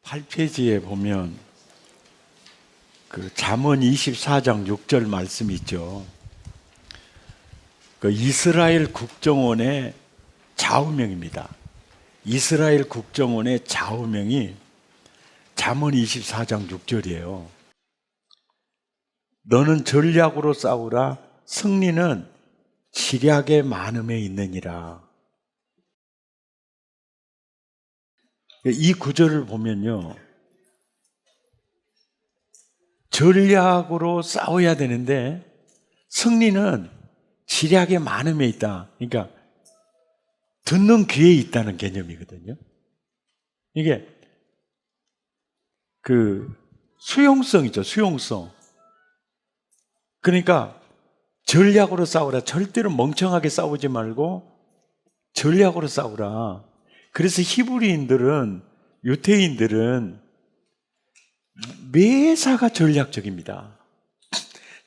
8페이지에 보면 그 잠언 24장 6절 말씀이 있죠. 그 이스라엘 국정원의 좌우명입니다. 이스라엘 국정원의 좌우명이 잠언 24장 6절이에요. 너는 전략으로 싸우라. 승리는 지략의 많음에 있느니라. 이 구절을 보면요, 전략으로 싸워야 되는데 승리는 지략의 많음에 있다. 그러니까 듣는 귀에 있다는 개념이거든요. 이게 그 수용성이죠, 수용성. 그러니까 전략으로 싸우라. 절대로 멍청하게 싸우지 말고 전략으로 싸우라. 그래서 히브리인들은, 유대인들은 매사가 전략적입니다.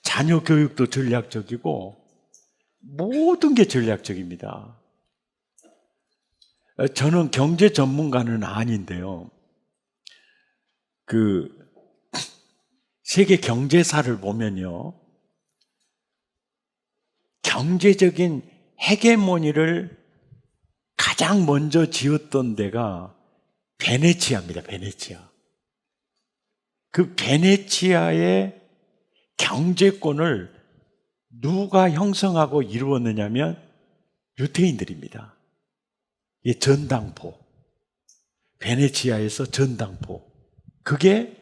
자녀 교육도 전략적이고 모든 게 전략적입니다. 저는 경제 전문가는 아닌데요, 그 세계 경제사를 보면요, 경제적인 헤게모니를 가장 먼저 지었던 데가 베네치아입니다. 베네치아. 그 베네치아의 경제권을 누가 형성하고 이루었느냐면 유태인들입니다. 이 전당포. 베네치아에서 전당포. 그게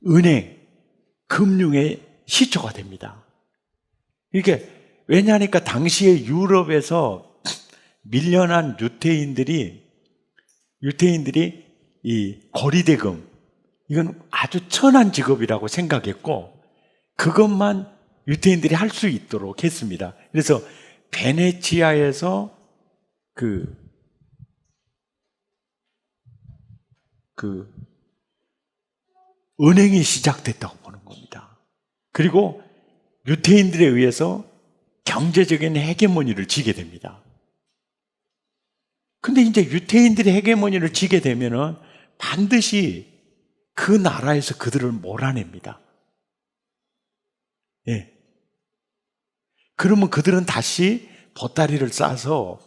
은행, 금융의 시초가 됩니다. 이게 왜냐하니까 당시에 유럽에서 밀려난 유태인들이 이 거리대금, 이건 아주 천한 직업이라고 생각했고 그것만 유태인들이 할 수 있도록 했습니다. 그래서 베네치아에서 그 은행이 시작됐다고 보는 겁니다. 그리고 유태인들에 의해서 경제적인 헤게모니를 지게 됩니다. 근데 이제 유태인들이 헤게모니를 지게 되면은 반드시 그 나라에서 그들을 몰아냅니다. 예. 그러면 그들은 다시 보따리를 싸서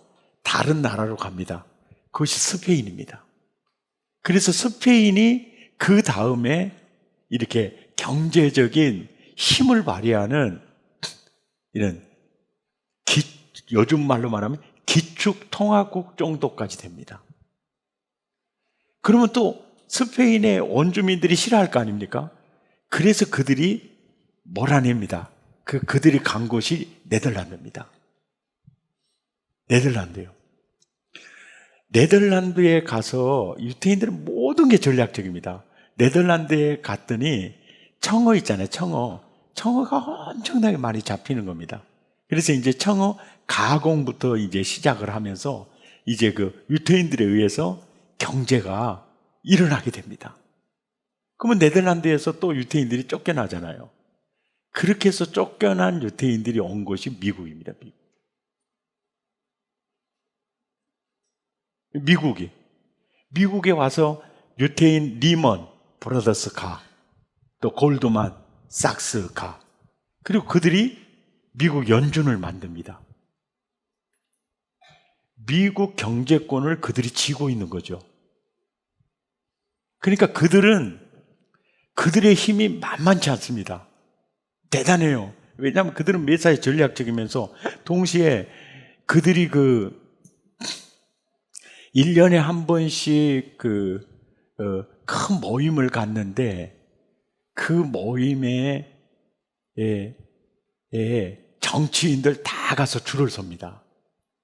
다른 나라로 갑니다. 그것이 스페인입니다. 그래서 스페인이 그 다음에 이렇게 경제적인 힘을 발휘하는 이런 요즘 말로 말하면 기축통화국 정도까지 됩니다. 그러면 또 스페인의 원주민들이 싫어할 거 아닙니까? 그래서 그들이 몰아냅니다. 그들이 간 곳이 네덜란드입니다. 네덜란드요. 네덜란드에 가서 유태인들은 모든 게 전략적입니다. 네덜란드에 갔더니 청어 있잖아요, 청어. 청어가 엄청나게 많이 잡히는 겁니다. 그래서 이제 청어 가공부터 이제 시작을 하면서 이제 그 유태인들에 의해서 경제가 일어나게 됩니다. 그러면 네덜란드에서 또 유태인들이 쫓겨나잖아요. 그렇게 해서 쫓겨난 유태인들이 온 곳이 미국입니다. 미국에 와서 유태인 리먼 브라더스 가, 또 골드만 삭스 가, 그리고 그들이 미국 연준을 만듭니다. 미국 경제권을 그들이 쥐고 있는 거죠. 그러니까 그들의 힘이 만만치 않습니다. 대단해요. 왜냐하면 그들은 매사에 전략적이면서 동시에 그들이 1년에 한 번씩 큰 모임을 갖는데 그 모임에 정치인들 다 가서 줄을 섭니다.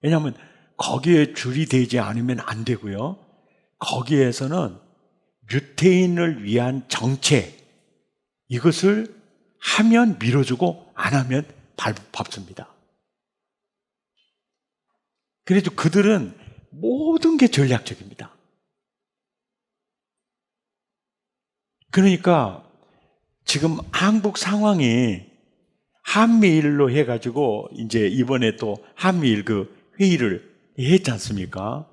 왜냐하면 거기에 줄이 되지 않으면 안 되고요. 거기에서는 유태인을 위한 정책, 이것을 하면 밀어주고 안 하면 밟습니다. 그래도 그들은 모든 게 전략적입니다. 그러니까 지금 한국 상황이 한미일로 해가지고 이제 이번에 또 한미일 회의를 했지 않습니까?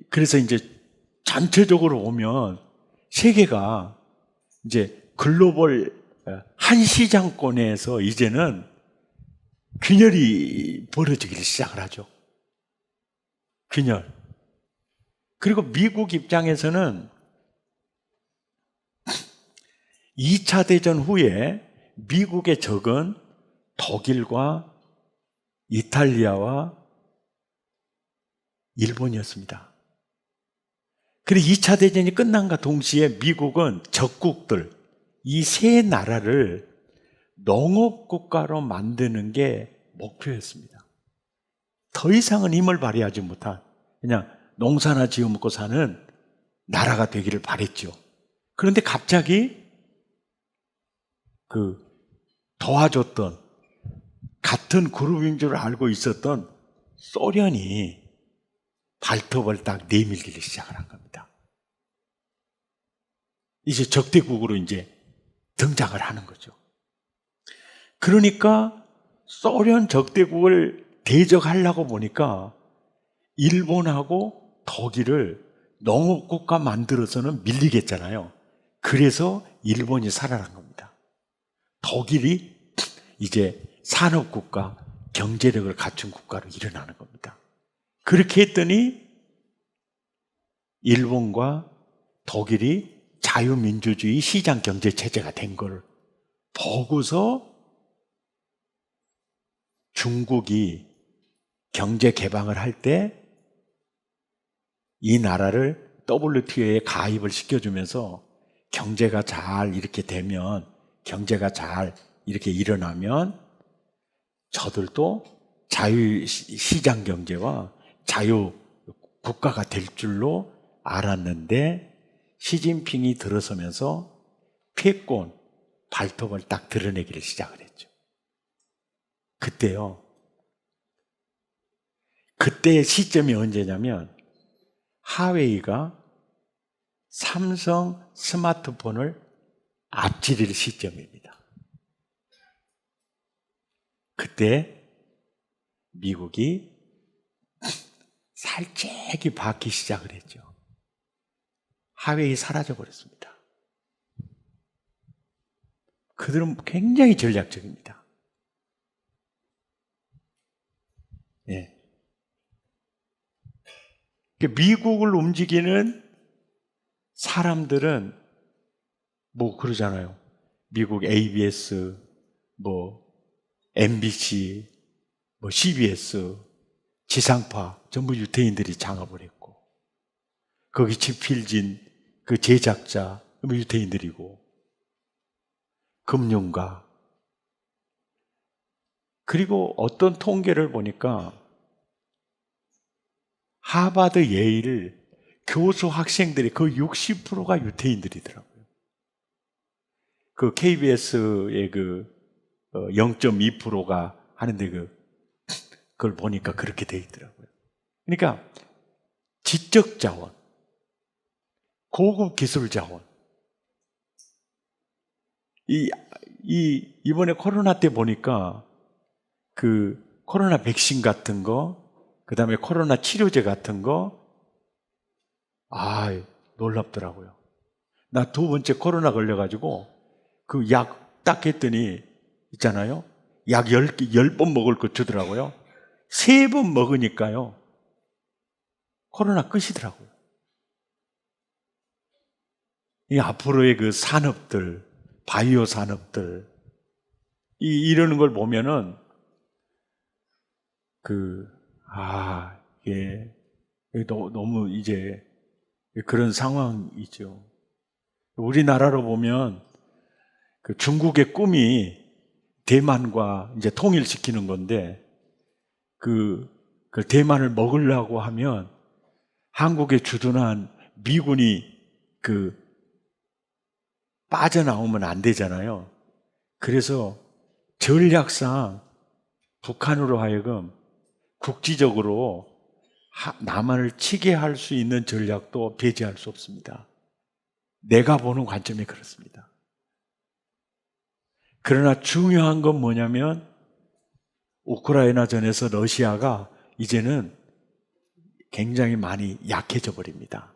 그래서 이제 전체적으로 보면 세계가 이제 글로벌 한 시장권에서 이제는 균열이 벌어지기 시작을 하죠. 균열. 그리고 미국 입장에서는 2차 대전 후에 미국의 적은 독일과 이탈리아와 일본이었습니다. 그리고 2차 대전이 끝난과 동시에 미국은 적국들, 이 세 나라를 농업국가로 만드는 게 목표였습니다. 더 이상은 힘을 발휘하지 못한 그냥 농사나 지어 먹고 사는 나라가 되기를 바랬죠. 그런데 갑자기 도와줬던 같은 그룹인 줄 알고 있었던 소련이 발톱을 딱 내밀기 시작을 한 겁니다. 이제 적대국으로 이제 등장을 하는 거죠. 그러니까 소련 적대국을 대적하려고 보니까 일본하고 독일을 농업국가 만들어서는 밀리겠잖아요. 그래서 일본이 살아난 겁니다. 독일이 이제 산업국가, 경제력을 갖춘 국가로 일어나는 겁니다. 그렇게 했더니 일본과 독일이 자유민주주의 시장 경제 체제가 된 걸 보고서 중국이 경제 개방을 할 때 이 나라를 WTO에 가입을 시켜주면서 경제가 잘 이렇게 되면, 경제가 잘 이렇게 일어나면 저들도 자유시장 경제와 자유 국가가 될 줄로 알았는데 시진핑이 들어서면서 패권, 발톱을 딱 드러내기를 시작을 했죠. 그때의 시점이 언제냐면 하웨이가 삼성 스마트폰을 앞지를 시점입니다. 그때 미국이 살짝이 받기 시작을 했죠. 하웨이 사라져버렸습니다. 그들은 굉장히 전략적입니다. 예. 미국을 움직이는 사람들은 뭐 그러잖아요. 미국 ABS, MBC, CBS, 지상파 전부 유태인들이 장악을 했고, 거기 집필진 그 제작자 유태인들이고, 금융가. 그리고 어떤 통계를 보니까 하버드, 예일 교수 학생들이 거의 60%가 유태인들이더라고요. 그 KBS의 0.2%가 하는데 그걸 보니까 그렇게 돼 있더라고요. 그러니까 지적 자원, 고급 기술 자원. 이번에 코로나 때 보니까 코로나 백신 같은 거, 그 다음에 코로나 치료제 같은 거, 놀랍더라고요. 나 두 번째 코로나 걸려가지고 그 약 딱 했더니 있잖아요. 약 10번 먹을 거 주더라고요. 3번 먹으니까요. 코로나 끝이더라고요. 이 앞으로의 그 산업들, 바이오 산업들, 이러는 걸 보면은 너무 이제 그런 상황이죠. 우리나라로 보면 중국의 꿈이 대만과 이제 통일시키는 건데 그 대만을 먹으려고 하면 한국에 주둔한 미군이 빠져나오면 안 되잖아요. 그래서 전략상 북한으로 하여금 국지적으로 남한을 치게 할 수 있는 전략도 배제할 수 없습니다. 내가 보는 관점이 그렇습니다. 그러나 중요한 건 뭐냐면 우크라이나 전에서 러시아가 이제는 굉장히 많이 약해져 버립니다.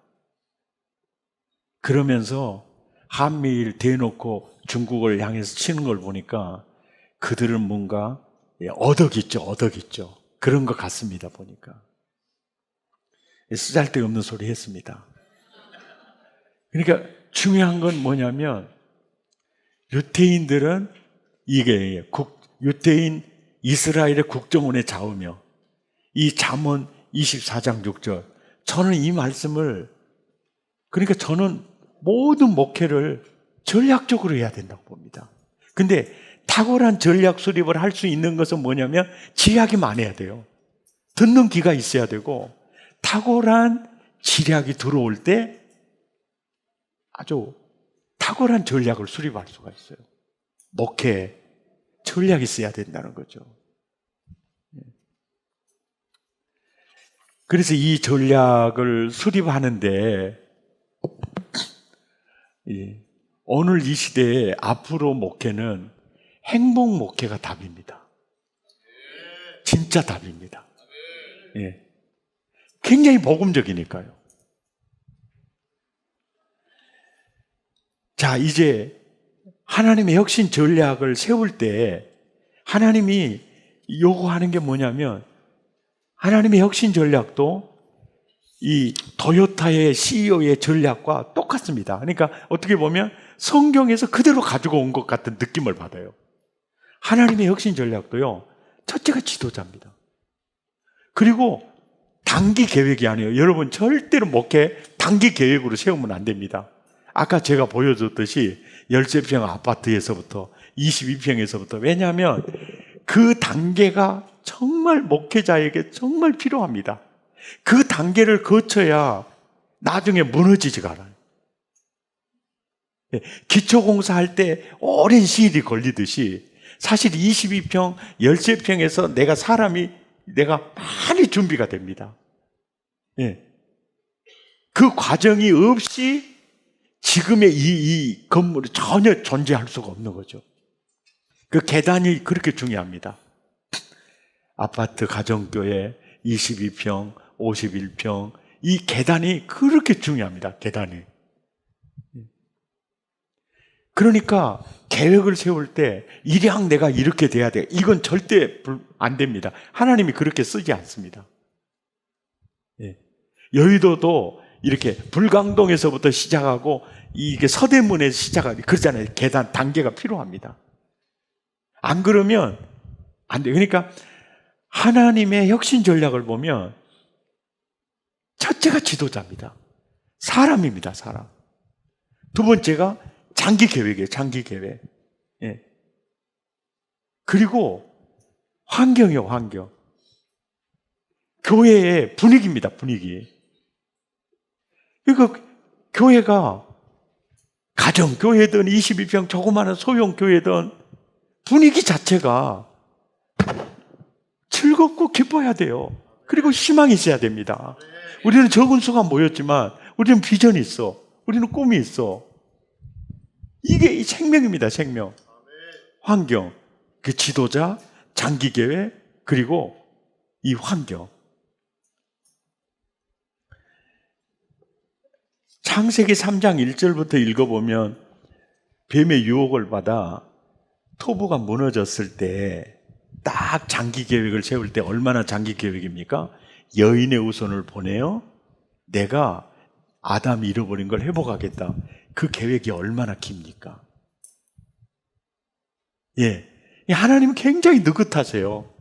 그러면서 한미일 대놓고 중국을 향해서 치는 걸 보니까 그들은 뭔가 얻어있죠. 그런 것 같습니다, 보니까. 쓰잘데없는 소리 했습니다. 그러니까 중요한 건 뭐냐면 유태인들은 이게 유태인 이스라엘의 국정원에 좌우며 이 잠언 24장 6절, 저는 이 말씀을, 그러니까 저는 모든 목회를 전략적으로 해야 된다고 봅니다. 근데 탁월한 전략 수립을 할 수 있는 것은 뭐냐면 지략이 많아야 돼요. 듣는 귀가 있어야 되고, 탁월한 지략이 들어올 때 아주 탁월한 전략을 수립할 수가 있어요. 목회 전략이 있어야 된다는 거죠. 그래서 이 전략을 수립하는데 오늘 이 시대에 앞으로 목회는 행복 목회가 답입니다. 진짜 답입니다. 예. 굉장히 복음적이니까요. 자, 이제 하나님의 혁신 전략을 세울 때 하나님이 요구하는 게 뭐냐면, 하나님의 혁신 전략도 이 도요타의 CEO의 전략과 똑같습니다. 그러니까 어떻게 보면 성경에서 그대로 가지고 온 것 같은 느낌을 받아요. 하나님의 혁신 전략도요, 첫째가 지도자입니다. 그리고 단기 계획이 아니에요. 여러분, 절대로 목회 단기 계획으로 세우면 안 됩니다. 아까 제가 보여줬듯이 13평 아파트에서부터 22평에서부터, 왜냐하면 그 단계가 정말 목회자에게 정말 필요합니다. 그 단계를 거쳐야 나중에 무너지지가 않아요. 기초공사 할 때 오랜 시일이 걸리듯이 사실 22평, 13평에서 내가 많이 준비가 됩니다. 그 과정이 없이 지금의 이 건물이 전혀 존재할 수가 없는 거죠. 그 계단이 그렇게 중요합니다. 아파트, 가정교회, 22평, 51평, 이 계단이 그렇게 중요합니다. 계단이. 그러니까 계획을 세울 때 일량 내가 이렇게 돼야 돼, 이건 절대 안 됩니다. 하나님이 그렇게 쓰지 않습니다. 여의도도 이렇게 불광동에서부터 시작하고 이게 서대문에서 시작하고 그러잖아요. 계단 단계가 필요합니다. 안 그러면 안 돼요. 그러니까 하나님의 혁신 전략을 보면 첫째가 지도자입니다. 사람입니다. 사람. 두 번째가 장기 계획이에요. 장기 계획. 그리고 환경이요. 환경. 교회의 분위기입니다. 분위기. 그러니까 교회가 가정교회든 22평 조그마한 소형교회든 분위기 자체가 즐겁고 기뻐야 돼요. 그리고 희망이 있어야 됩니다. 우리는 적은 수가 모였지만 우리는 비전이 있어. 우리는 꿈이 있어. 이게 생명입니다. 생명. 환경, 그 지도자, 장기계획, 그리고 이 환경. 창세기 3장 1절부터 읽어보면 뱀의 유혹을 받아 토부가 무너졌을 때 딱 장기 계획을 세울 때 얼마나 장기 계획입니까? 여인의 후손을 보내어 내가 아담이 잃어버린 걸 회복하겠다. 그 계획이 얼마나 깁니까? 하나님은 굉장히 느긋하세요.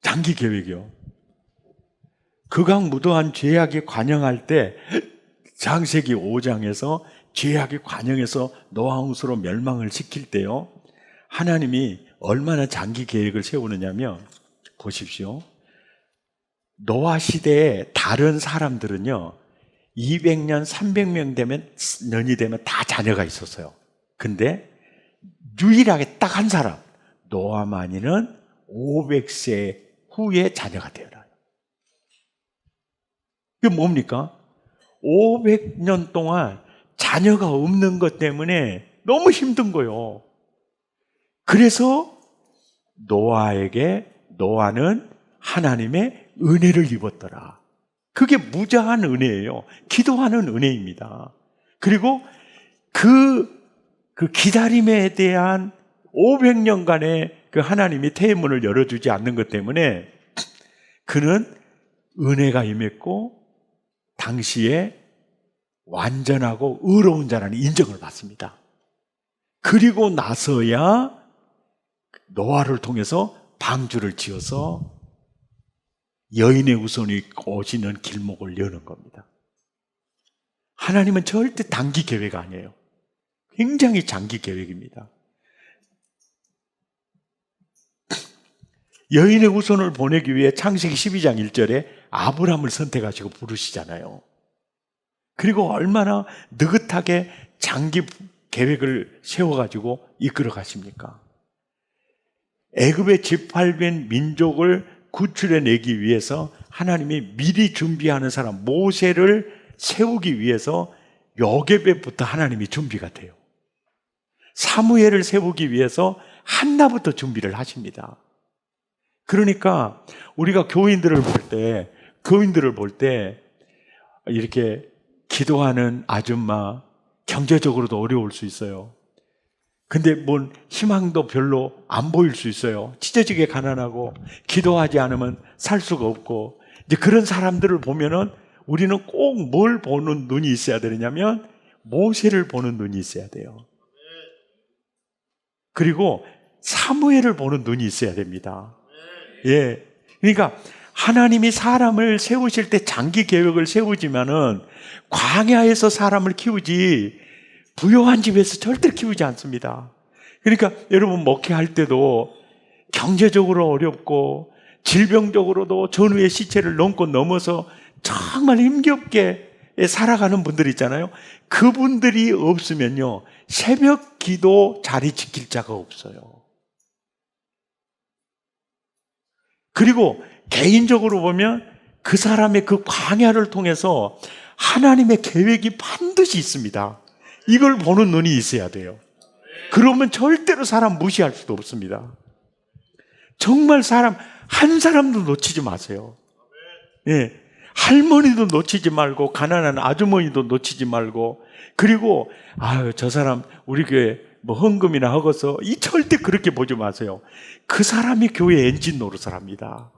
장기 계획이요. 극악 무도한 죄악이 관영할 때 창세기 5장에서 죄악이 관영해서 노아 홍수로 멸망을 시킬 때요, 하나님이 얼마나 장기 계획을 세우느냐면, 보십시오. 노아 시대에 다른 사람들은요 200년, 300년 년이 되면 다 자녀가 있었어요. 근데 유일하게 딱 한 사람, 노아만이는 500세 후에 자녀가 태어나요. 그게 뭡니까? 500년 동안 자녀가 없는 것 때문에 너무 힘든 거예요. 그래서 노아는 하나님의 은혜를 입었더라. 그게 무자한 은혜예요. 기도하는 은혜입니다. 그리고 그 기다림에 대한 500년간의 그 하나님이 태의문을 열어주지 않는 것 때문에 그는 은혜가 임했고 당시에 완전하고 의로운 자라는 인정을 받습니다. 그리고 나서야 노아를 통해서 방주를 지어서 여인의 후손이 오시는 길목을 여는 겁니다. 하나님은 절대 단기 계획 아니에요. 굉장히 장기 계획입니다. 여인의 후손을 보내기 위해 창세기 12장 1절에 아브라함을 선택하시고 부르시잖아요. 그리고 얼마나 느긋하게 장기 계획을 세워가지고 이끌어 가십니까? 애굽에 짓밟힌 민족을 구출해내기 위해서 하나님이 미리 준비하는 사람 모세를 세우기 위해서 요게벳부터 하나님이 준비가 돼요. 사무엘을 세우기 위해서 한나부터 준비를 하십니다. 그러니까 우리가 교인들을 볼 때 이렇게 기도하는 아줌마 경제적으로도 어려울 수 있어요. 근데 뭔 희망도 별로 안 보일 수 있어요. 찢어지게 가난하고 기도하지 않으면 살 수가 없고 이제 그런 사람들을 보면은 우리는 꼭 뭘 보는 눈이 있어야 되느냐면 모세를 보는 눈이 있어야 돼요. 그리고 사무엘을 보는 눈이 있어야 됩니다. 예. 그러니까 하나님이 사람을 세우실 때 장기 계획을 세우지만은 광야에서 사람을 키우지 부요한 집에서 절대 키우지 않습니다. 그러니까 여러분 목회할 때도 경제적으로 어렵고 질병적으로도 전후의 시체를 넘어서 정말 힘겹게 살아가는 분들 있잖아요. 그분들이 없으면요 새벽 기도 자리 지킬 자가 없어요. 그리고 개인적으로 보면 그 사람의 그 광야를 통해서 하나님의 계획이 반드시 있습니다. 이걸 보는 눈이 있어야 돼요. 그러면 절대로 사람 무시할 수도 없습니다. 정말 사람 한 사람도 놓치지 마세요. 예, 할머니도 놓치지 말고 가난한 아주머니도 놓치지 말고 그리고 아유 저 사람 우리 교회 뭐 헌금이나 하고서 이 절대 그렇게 보지 마세요. 그 사람이 교회 엔진 노릇을 합니다.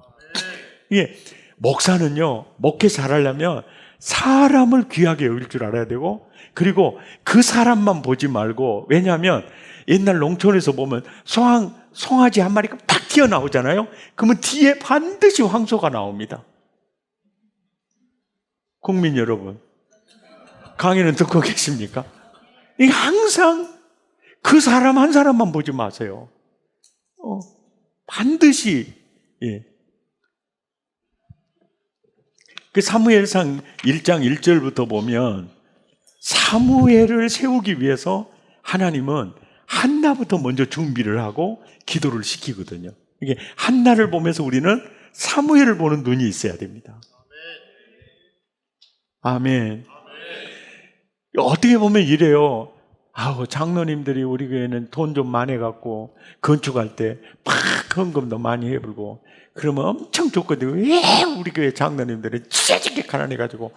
예, 목사는요 목회 잘하려면 사람을 귀하게 여길 줄 알아야 되고 그리고 그 사람만 보지 말고 왜냐하면 옛날 농촌에서 보면 송아지 한 마리가 탁 튀어나오잖아요. 그러면 뒤에 반드시 황소가 나옵니다. 국민 여러분 강의는 듣고 계십니까? 항상 그 사람 한 사람만 보지 마세요. 반드시 예. 그 사무엘상 1장 1절부터 보면 사무엘을 세우기 위해서 하나님은 한나부터 먼저 준비를 하고 기도를 시키거든요. 이게 한나를 보면서 우리는 사무엘을 보는 눈이 있어야 됩니다. 아멘. 어떻게 보면 이래요. 아우 장로님들이 우리 교회는 돈 좀 많이 갖고 건축할 때 막 헌금도 많이 해불고 그러면 엄청 좋거든요. 왜 우리 교회 장로님들은 찢어지게 가난해가지고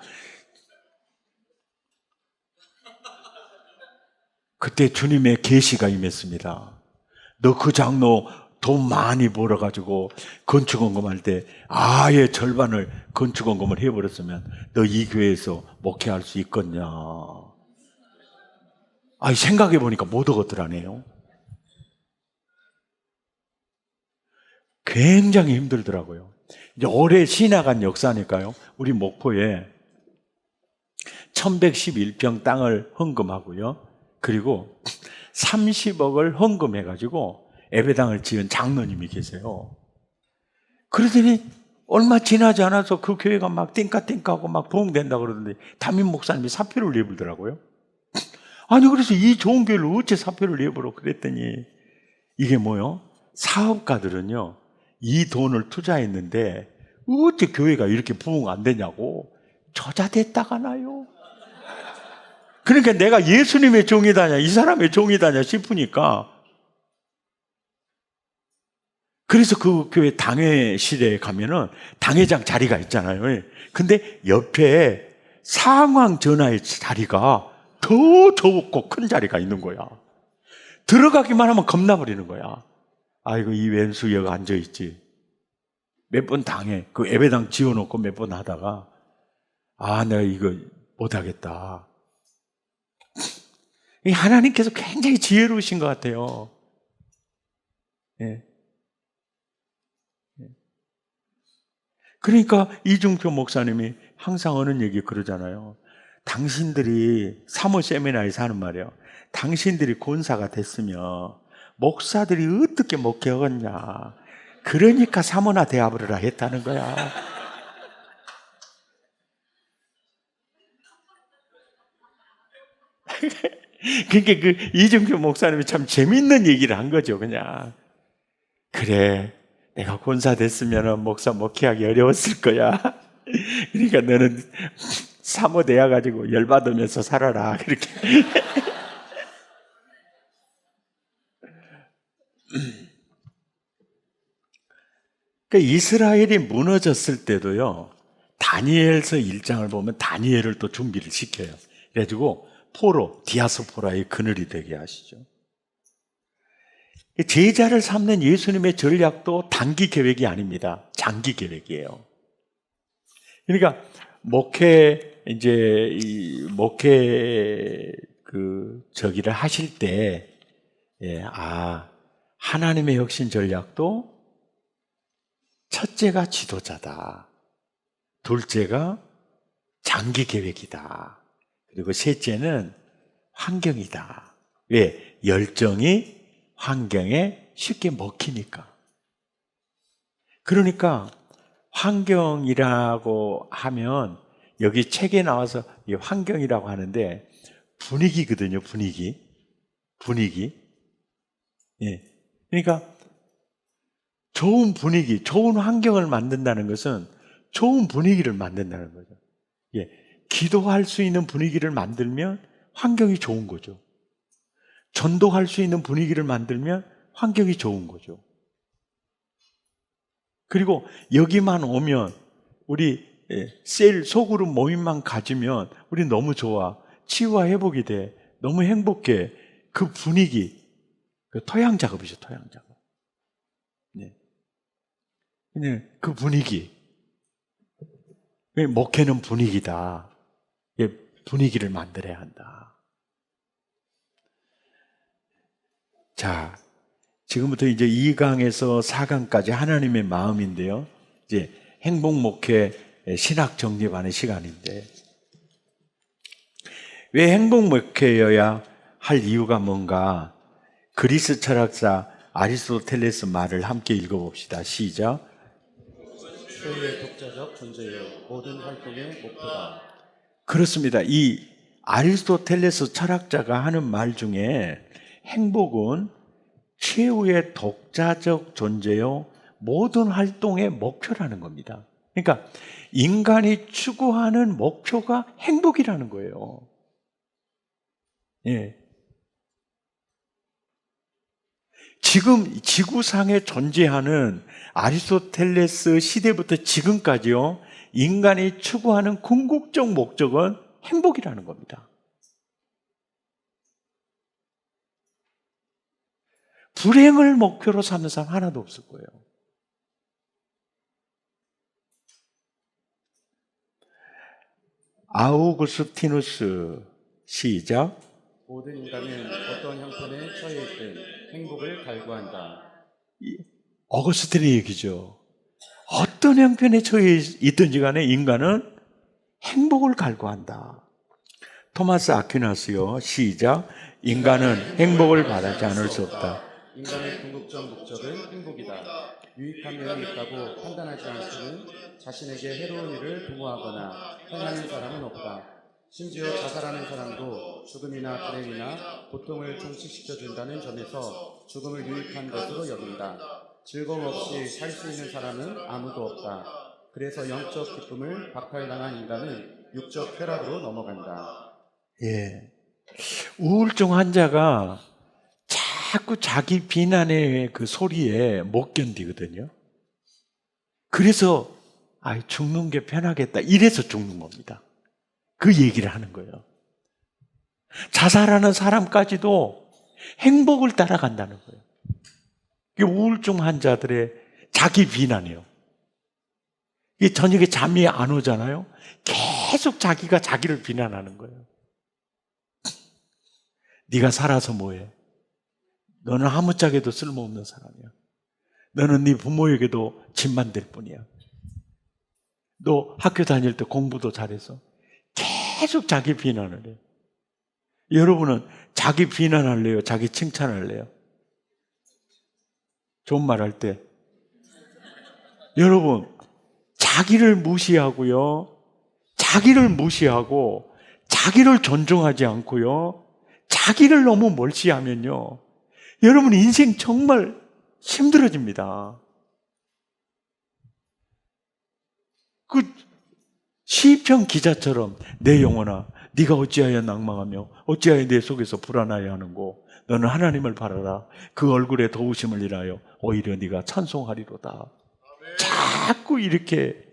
그때 주님의 계시가 임했습니다. 너 그 장로 돈 많이 벌어가지고 건축원금할 때 아예 절반을 건축원금을 해버렸으면 너 이 교회에서 목회할 수 있겠냐. 생각해보니까 못 얻었더라네요. 굉장히 힘들더라고요. 이제 올해 신학한 역사니까요. 우리 목포에 1111평 땅을 헌금하고요. 그리고 30억을 헌금해가지고 예배당을 지은 장로님이 계세요. 그러더니 얼마 지나지 않아서 그 교회가 막 띵까띵까하고 막 부흥된다 그러던데 담임 목사님이 사표를 내불더라고요. 그래서 이 좋은 교회를 어째 사표를 내버려 그랬더니 이게 뭐요? 사업가들은요 이 돈을 투자했는데 어째 교회가 이렇게 부흥 안 되냐고 저자됐다가 나요. 그러니까 내가 예수님의 종이다냐 이 사람의 종이다냐 싶으니까 그래서 그 교회 당회실에 가면은 당회장 자리가 있잖아요. 근데 옆에 상황 전화의 자리가 더 좁고 큰 자리가 있는 거야. 들어가기만 하면 겁나버리는 거야. 아이고, 이 왼수 여기 앉아있지. 몇 번 당해. 그 예배당 지어놓고 몇 번 하다가, 내가 이거 못하겠다. 하나님께서 굉장히 지혜로우신 것 같아요. 예. 그러니까 이중표 목사님이 항상 하는 얘기 그러잖아요. 당신들이 사모 세미나에서 하는 말이에요. 당신들이 권사가 됐으면 목사들이 어떻게 목회하겠냐. 그러니까 사모나 대합을 했다는 거야. 그러니까 그 이중표 목사님이 참 재밌는 얘기를 한 거죠. 그냥 그래, 내가 권사 됐으면 목사 목회하기 어려웠을 거야. 그러니까 너는 사모 되어 가지고 열받으면서 살아라. 그렇게. 그러니까 이스라엘이 무너졌을 때도요, 다니엘서 1장을 보면 다니엘을 또 준비를 시켜요. 그래가지고 포로, 디아스포라의 그늘이 되게 하시죠. 제자를 삼는 예수님의 전략도 단기 계획이 아닙니다. 장기 계획이에요. 그러니까 목회 저기를 하실 때, 하나님의 혁신 전략도 첫째가 지도자다. 둘째가 장기 계획이다. 그리고 셋째는 환경이다. 왜? 열정이 환경에 쉽게 먹히니까. 그러니까 환경이라고 하면 여기 책에 나와서 이 환경이라고 하는데 분위기거든요. 분위기. 예. 그러니까 좋은 분위기, 좋은 환경을 만든다는 것은 좋은 분위기를 만든다는 거죠. 예. 기도할 수 있는 분위기를 만들면 환경이 좋은 거죠. 전도할 수 있는 분위기를 만들면 환경이 좋은 거죠. 그리고 여기만 오면 우리 셀 소그룹 모임만 가지면 우리 너무 좋아. 치유와 회복이 돼. 너무 행복해. 그 분위기, 그 토양 작업이죠. 토양 작업. 네. 그 분위기. 목회는 분위기다. 분위기를 만들어야 한다. 자, 지금부터 이제 2강에서 4강까지 하나님의 마음인데요. 이제 행복목회 신학 정립하는 시간인데, 왜 행복목회여야 할 이유가 뭔가? 그리스 철학자 아리스토텔레스 말을 함께 읽어봅시다. 시작. 소유의 독자적 존재요 모든 활동의 목표다. 그렇습니다. 이 아리스토텔레스 철학자가 하는 말 중에 행복은 최후의 독자적 존재요 모든 활동의 목표라는 겁니다. 그러니까 인간이 추구하는 목표가 행복이라는 거예요. 예. 지금 지구상에 존재하는 아리스토텔레스 시대부터 지금까지요, 인간이 추구하는 궁극적 목적은 행복이라는 겁니다. 불행을 목표로 삼는 사람 하나도 없을 거예요. 아우구스티누스 시작. 모든 인간은 어떤 형편에 처해 있든 행복을 갈구한다. 어거스틴의 얘기죠. 어떤 형편에 처해 있든지 간에 인간은 행복을 갈구한다. 토마스 아퀴나스요. 시작. 인간은 행복을 바라지 않을 수 없다. 인간의 궁극적 목적은 행복이다. 유익한 면이 있다고 판단하지 않고는 자신에게 해로운 일을 도모하거나 행하는 사람은 없다. 심지어 자살하는 사람도 죽음이나 불행이나 고통을 종식시켜준다는 점에서 죽음을 유익한 것으로 여긴다. 즐거움 없이 살 수 있는 사람은 아무도 없다. 그래서 영적 기쁨을 박탈당한 인간은 육적 쾌락으로 넘어간다. 예. 우울증 환자가 자꾸 자기 비난의 그 소리에 못 견디거든요. 그래서 죽는 게 편하겠다. 이래서 죽는 겁니다. 그 얘기를 하는 거예요. 자살하는 사람까지도 행복을 따라간다는 거예요. 이게 우울증 환자들의 자기 비난이에요. 이게 저녁에 잠이 안 오잖아요. 계속 자기가 자기를 비난하는 거예요. 네가 살아서 뭐해? 너는 아무짝에도 쓸모없는 사람이야. 너는 네 부모에게도 짐만 될 뿐이야. 너 학교 다닐 때 공부도 잘해서 계속 자기 비난을 해요. 여러분은 자기 비난할래요? 자기 칭찬할래요? 좋은 말 할 때. 여러분, 자기를 무시하고요. 자기를 무시하고 자기를 존중하지 않고요. 자기를 너무 멀시하면요. 여러분 인생 정말 힘들어집니다. 그 시편 기자처럼 내 영혼아 네가 어찌하여 낭망하며 어찌하여 내 속에서 불안하여 하는고 너는 하나님을 바라라. 그 얼굴에 도우심을 인하여 오히려 네가 찬송하리로다. 자꾸 이렇게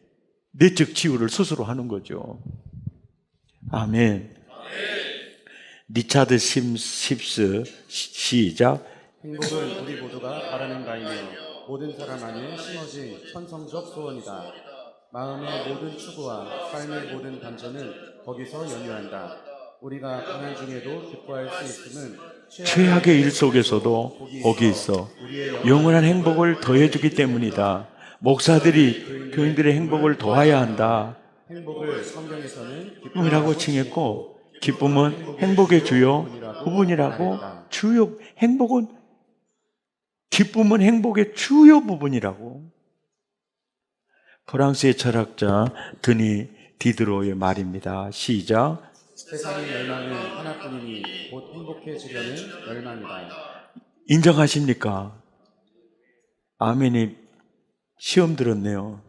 내적 치유를 스스로 하는 거죠. 아멘. 리차드 심스 시작. 행복은 우리 모두가 바라는 바이며 모든 사람 안에 심어진 천성적 소원이다. 마음의 모든 추구와 삶의 모든 반전은 거기서 연유한다. 우리가 가난 중에도 기뻐할 수 있음은 최악의 일 속에서도 복이 있어 영원한 행복을 더해주기 때문이다. 목사들이 교인들의 행복을 도와야 한다. 행복을 성경에서는 기쁨이라고 칭했고 기쁨은 행복의 주요 부분이라고 주요 행복은 기쁨은 행복의 주요 부분이라고. 프랑스의 철학자 드니 디드로의 말입니다. 시작. 세상의 열망은 하나뿐이니 곧 행복해지려는 열망이다. 인정하십니까? 아멘이 시험 들었네요.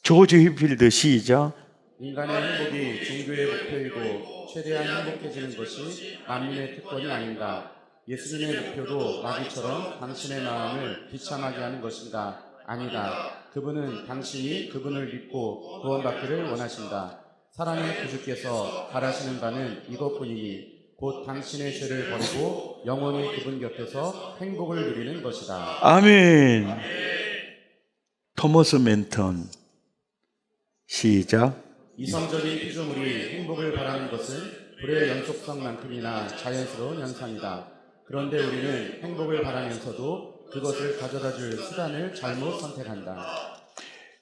조지 휘필드 시작. 인간의 행복이 종교의 목표이고 최대한 행복해지는 것이 만민의 특권이 아닌가. 예수님의 목표도 마귀처럼 당신의 마음을 비참하게 하는 것인가? 아니다. 그분은 당신이 그분을 믿고 구원받기를 원하신다. 사랑의 구주께서 바라시는 바는 이것뿐이니 곧 당신의 죄를 버리고 영원히 그분 곁에서 행복을 누리는 것이다. 아멘. 토머스 멘턴 시작. 이성적인 피조물이 행복을 바라는 것은 불의 연속성만큼이나 자연스러운 현상이다. 그런데 우리는 행복을 바라면서도 그것을 가져다 줄 수단을 잘못 선택한다.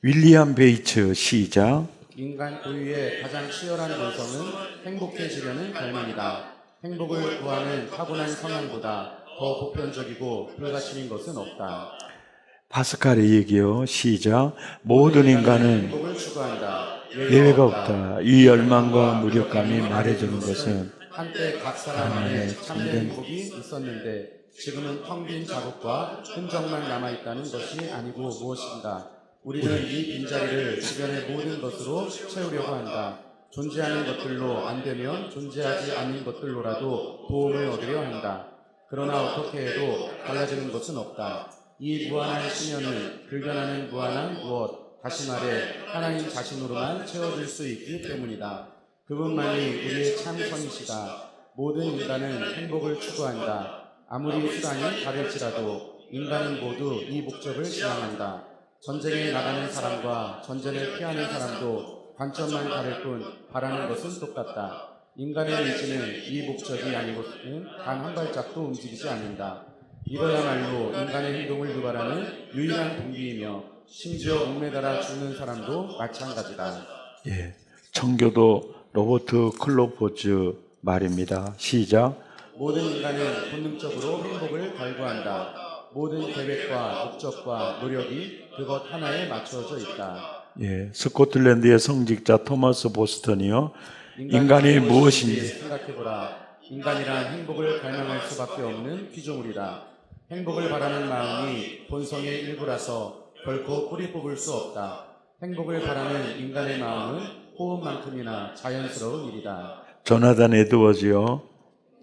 윌리엄 베이츠 시작. 인간 고유의 가장 치열한 본성은 행복해지려는 갈망이다. 행복을 구하는 타고난 성향보다 더 보편적이고 불가침인 것은 없다. 파스칼의 얘기요. 시작. 모든 인간은 행복을 추구한다. 예외가 없다. 이 열망과 무력감이 말해주는 것은 한때 각 사람 안에 참된 행복이 있었는데 지금은 텅 빈 자국과 흔적만 남아있다는 것이 아니고 무엇인가. 우리는 이 빈자리를 주변의 모든 것으로 채우려고 한다. 존재하는 것들로 안 되면 존재하지 않는 것들로라도 도움을 얻으려 한다. 그러나 어떻게 해도 달라지는 것은 없다. 이 무한한 심연은 불변하는 무한한 무엇, 다시 말해 하나님 자신으로만 채워질 수 있기 때문이다. 그분만이 우리의 참 선이시다. 모든 인간은 행복을 추구한다. 아무리 수단이 다를지라도 인간은 모두 이 목적을 지향한다. 전쟁에 나가는 사람과 전쟁을 피하는 사람도 관점만 다를 뿐 바라는 것은 똑같다. 인간의 의지는 이 목적이 아니고는 단 한 발짝도 움직이지 않는다. 이거야말로 인간의 행동을 유발하는 유일한 동기이며 심지어 목매달아 죽는 사람도 마찬가지다. 예, 청교도 로버트 클로포즈 말입니다. 시작. 모든 인간은 본능적으로 행복을 갈구한다. 모든 계획과 목적과 노력이 그것 하나에 맞춰져 있다. 예, 스코틀랜드의 성직자 토마스 보스턴이요. 인간이 무엇인지 생각해보라. 인간이란 행복을 갈망할 수밖에 없는 피조물이다. 행복을 바라는 마음이 본성의 일부라서 결코 뿌리 뽑을 수 없다. 행복을 바라는 인간의 마음은 호흡만큼이나 자연스러운 일이다. 조나단 에드워즈요.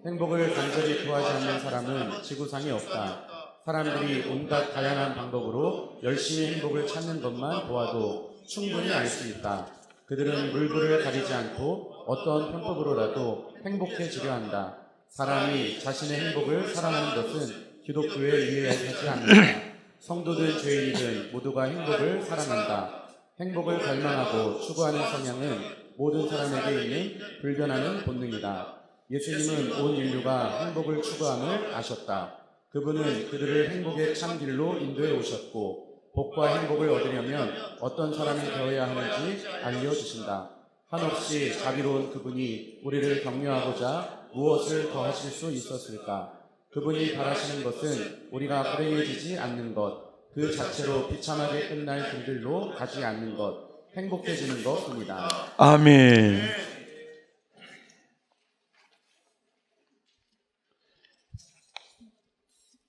행복을 간절히 구하지 않는 사람은 지구상에 없다. 사람들이 온갖 다양한 방법으로 열심히 행복을 찾는 것만 보아도 충분히 알 수 있다. 그들은 물불을 가리지 않고 어떤 편법으로라도 행복해지려 한다. 사람이 자신의 행복을 사랑하는 것은 기독교에 유해하지 않는다. 성도든 죄인이든 모두가 행복을 사랑한다. 행복을 갈망하고 추구하는 성향은 모든 사람에게 있는 불변하는 본능이다. 예수님은 온 인류가 행복을 추구함을 아셨다. 그분은 그들을 행복의 참 길로 인도해 오셨고 복과 행복을 얻으려면 어떤 사람이 되어야 하는지 알려주신다. 한없이 자비로운 그분이 우리를 격려하고자 무엇을 더 하실 수 있었을까? 그분이 바라시는 것은 우리가 불행해지지 않는 것, 그 자체로 비참하게 끝날 길들로 가지 않는 것, 행복해지는 것뿐이다. 아멘.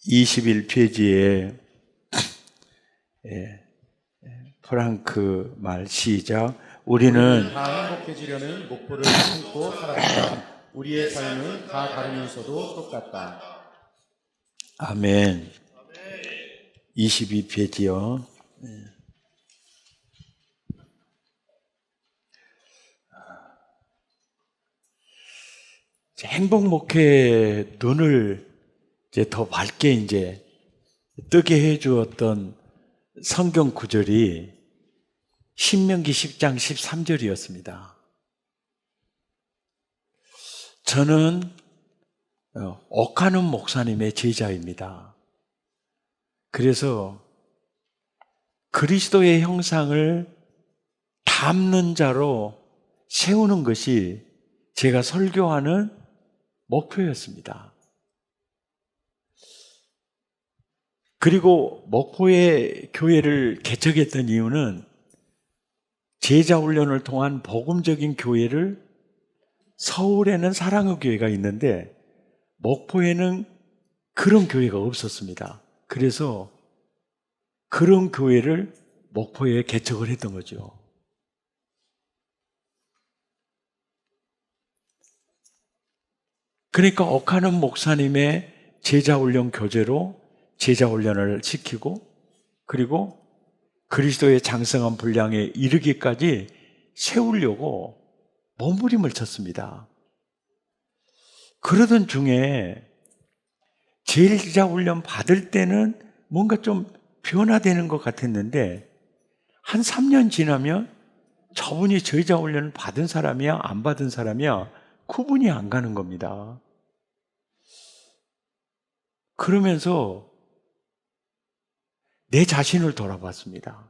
21페이지에 프랑크 말 시작. 우리는 다 행복해지려는 목표를 품고 살았다. 우리의 삶은 다 다르면서도 똑같다. 아멘. 22페이지요. 행복 목회의 눈을 이제 더 밝게 이제 뜨게 해 주었던 성경 구절이 신명기 10장 13절이었습니다. 저는 옥하는 목사님의 제자입니다. 그래서 그리스도의 형상을 담는 자로 세우는 것이 제가 설교하는 목표였습니다. 그리고 목포의 교회를 개척했던 이유는 제자훈련을 통한 복음적인 교회를 서울에는 사랑의 교회가 있는데 목포에는 그런 교회가 없었습니다. 그래서 그런 교회를 목포에 개척을 했던 거죠. 그러니까 옥하는 목사님의 제자훈련 교재로 제자훈련을 시키고 그리고 그리스도의 장성한 분량에 이르기까지 세우려고 몸부림을 쳤습니다. 그러던 중에 제자훈련 받을 때는 뭔가 좀 변화되는 것 같았는데 한 3년 지나면 저분이 제자훈련을 받은 사람이야 안 받은 사람이야 구분이 안 가는 겁니다. 그러면서 내 자신을 돌아봤습니다.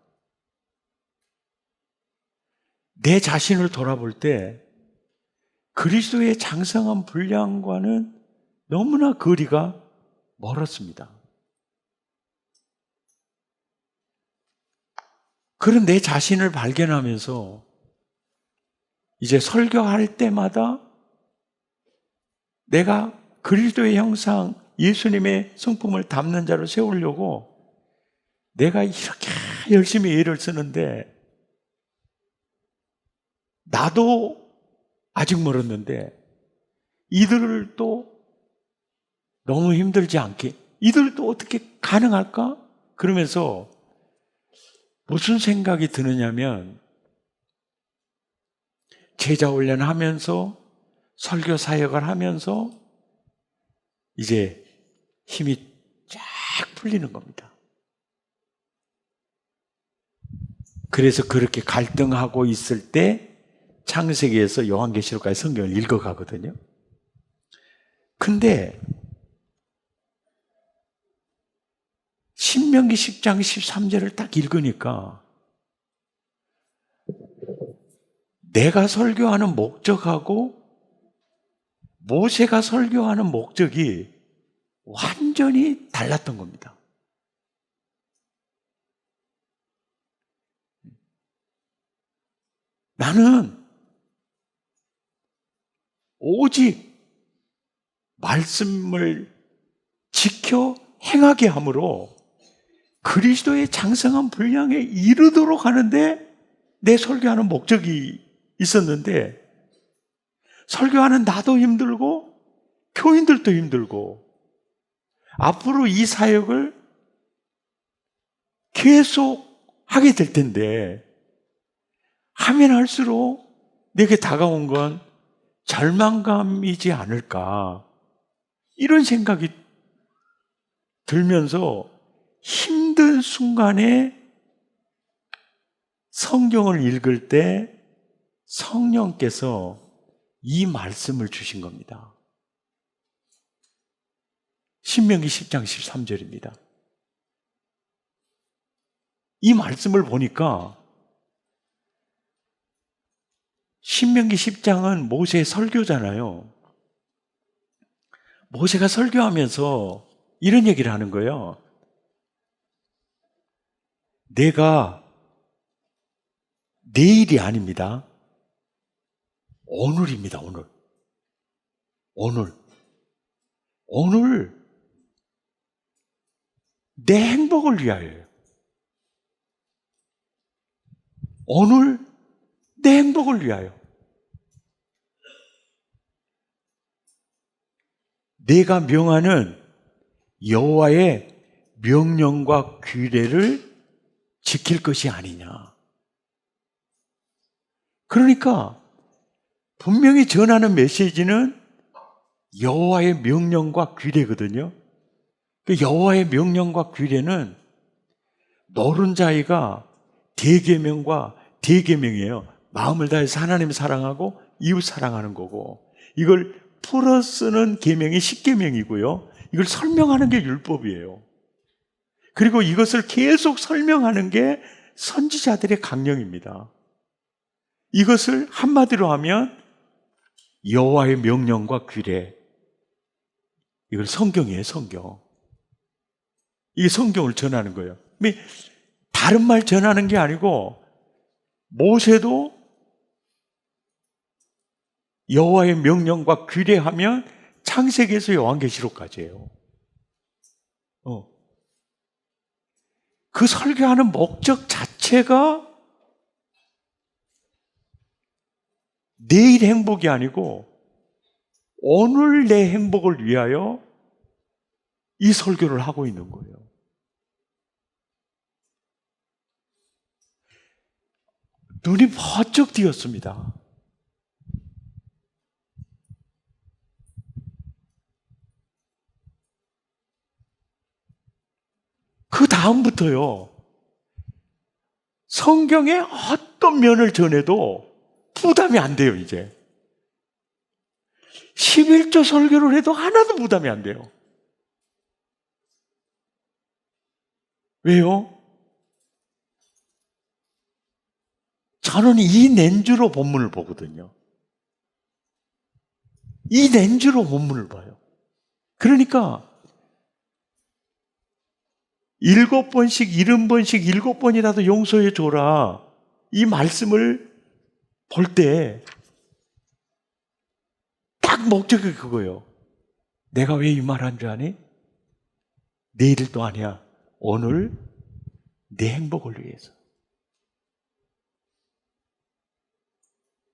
내 자신을 돌아볼 때 그리스도의 장성한 분량과는 너무나 거리가 멀었습니다. 그런 내 자신을 발견하면서 이제 설교할 때마다 내가 그리스도의 형상, 예수님의 성품을 담는 자로 세우려고 내가 이렇게 열심히 애를 쓰는데 나도 아직 멀었는데 이들도 너무 힘들지 않게 이들도 어떻게 가능할까? 그러면서 무슨 생각이 드느냐면 제자훈련 하면서 설교 사역을 하면서 이제 힘이 쫙 풀리는 겁니다. 그래서 그렇게 갈등하고 있을 때 창세기에서 요한계시록까지 성경을 읽어가거든요. 근데 신명기 10장 13절을 딱 읽으니까 내가 설교하는 목적하고 모세가 설교하는 목적이 완전히 달랐던 겁니다. 나는 오직 말씀을 지켜 행하게 함으로 그리스도의 장성한 분량에 이르도록 하는데 내 설교하는 목적이 있었는데 설교하는 나도 힘들고 교인들도 힘들고 앞으로 이 사역을 계속 하게 될 텐데 하면 할수록 내게 다가온 건 절망감이지 않을까, 이런 생각이 들면서 힘든 순간에 성경을 읽을 때 성령께서 이 말씀을 주신 겁니다. 신명기 10장 13절입니다. 이 말씀을 보니까 신명기 10장은 모세의 설교잖아요. 모세가 설교하면서 이런 얘기를 하는 거예요. 내가 내일이 아닙니다. 오늘입니다. 오늘 내 행복을 위하여요. 오늘 내 행복을 위하여. 내가 명하는 여호와의 명령과 규례를 지킬 것이 아니냐. 그러니까 분명히 전하는 메시지는 여호와의 명령과 규례거든요. 그 여호와의 명령과 규례는 노른자이가 대계명과 대계명이에요. 마음을 다해서 하나님을 사랑하고 이웃 사랑하는 거고, 이걸 풀어 쓰는 계명이 10계명이고요. 이걸 설명하는 게 율법이에요. 그리고 이것을 계속 설명하는 게 선지자들의 강령입니다. 이것을 한마디로 하면 여호와의 명령과 규례, 이걸 성경이에요. 성경. 이게 성경을 전하는 거예요. 다른 말 전하는 게 아니고, 모세도 여호와의 명령과 규례하면 창세기에서 요한계시록까지예요. 그 설교하는 목적 자체가 내일 행복이 아니고 오늘 내 행복을 위하여 이 설교를 하고 있는 거예요. 눈이 번쩍 띄었습니다. 그 다음부터요, 성경의 어떤 면을 전해도 부담이 안 돼요. 이제 11조 설교를 해도 하나도 부담이 안 돼요. 왜요? 저는 이 렌즈로 본문을 보거든요. 이 렌즈로 본문을 봐요. 그러니까 7번씩 70번씩 7번이라도 용서해 줘라, 이 말씀을 볼 때 딱 목적이 그거예요. 내가 왜 이 말 한 줄 아니? 내일도 아니야. 오늘 내 행복을 위해서.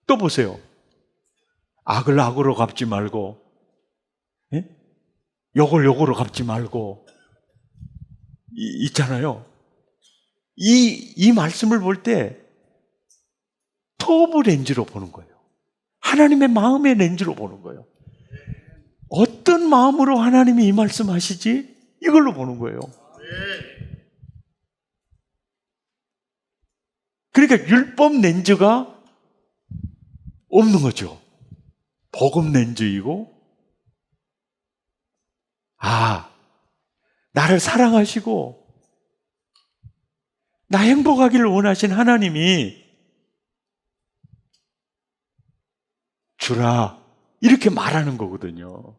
또 보세요. 악을 악으로 갚지 말고, 욕을 욕으로 갚지 말고, 있잖아요. 이 말씀을 볼 때 토브 렌즈로 보는 거예요. 하나님의 마음의 렌즈로 보는 거예요. 어떤 마음으로 하나님이 이 말씀 하시지? 이걸로 보는 거예요. 그러니까 율법 렌즈가 없는 거죠. 복음 렌즈이고, 나를 사랑하시고 나 행복하기를 원하신 하나님이 주라, 이렇게 말하는 거거든요.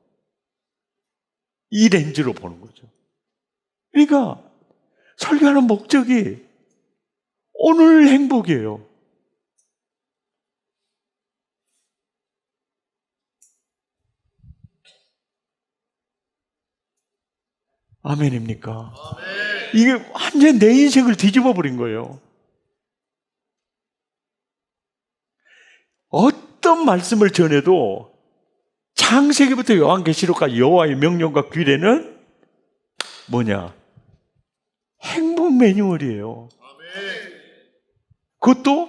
이 렌즈로 보는 거죠. 그러니까 설교하는 목적이 오늘 행복이에요. 아멘입니까? 아멘. 이게 완전 내 인생을 뒤집어 버린 거예요. 어떤 말씀을 전해도 창세기부터 요한계시록까지 여호와의 명령과 규례는 뭐냐? 행복 매뉴얼이에요. 그것도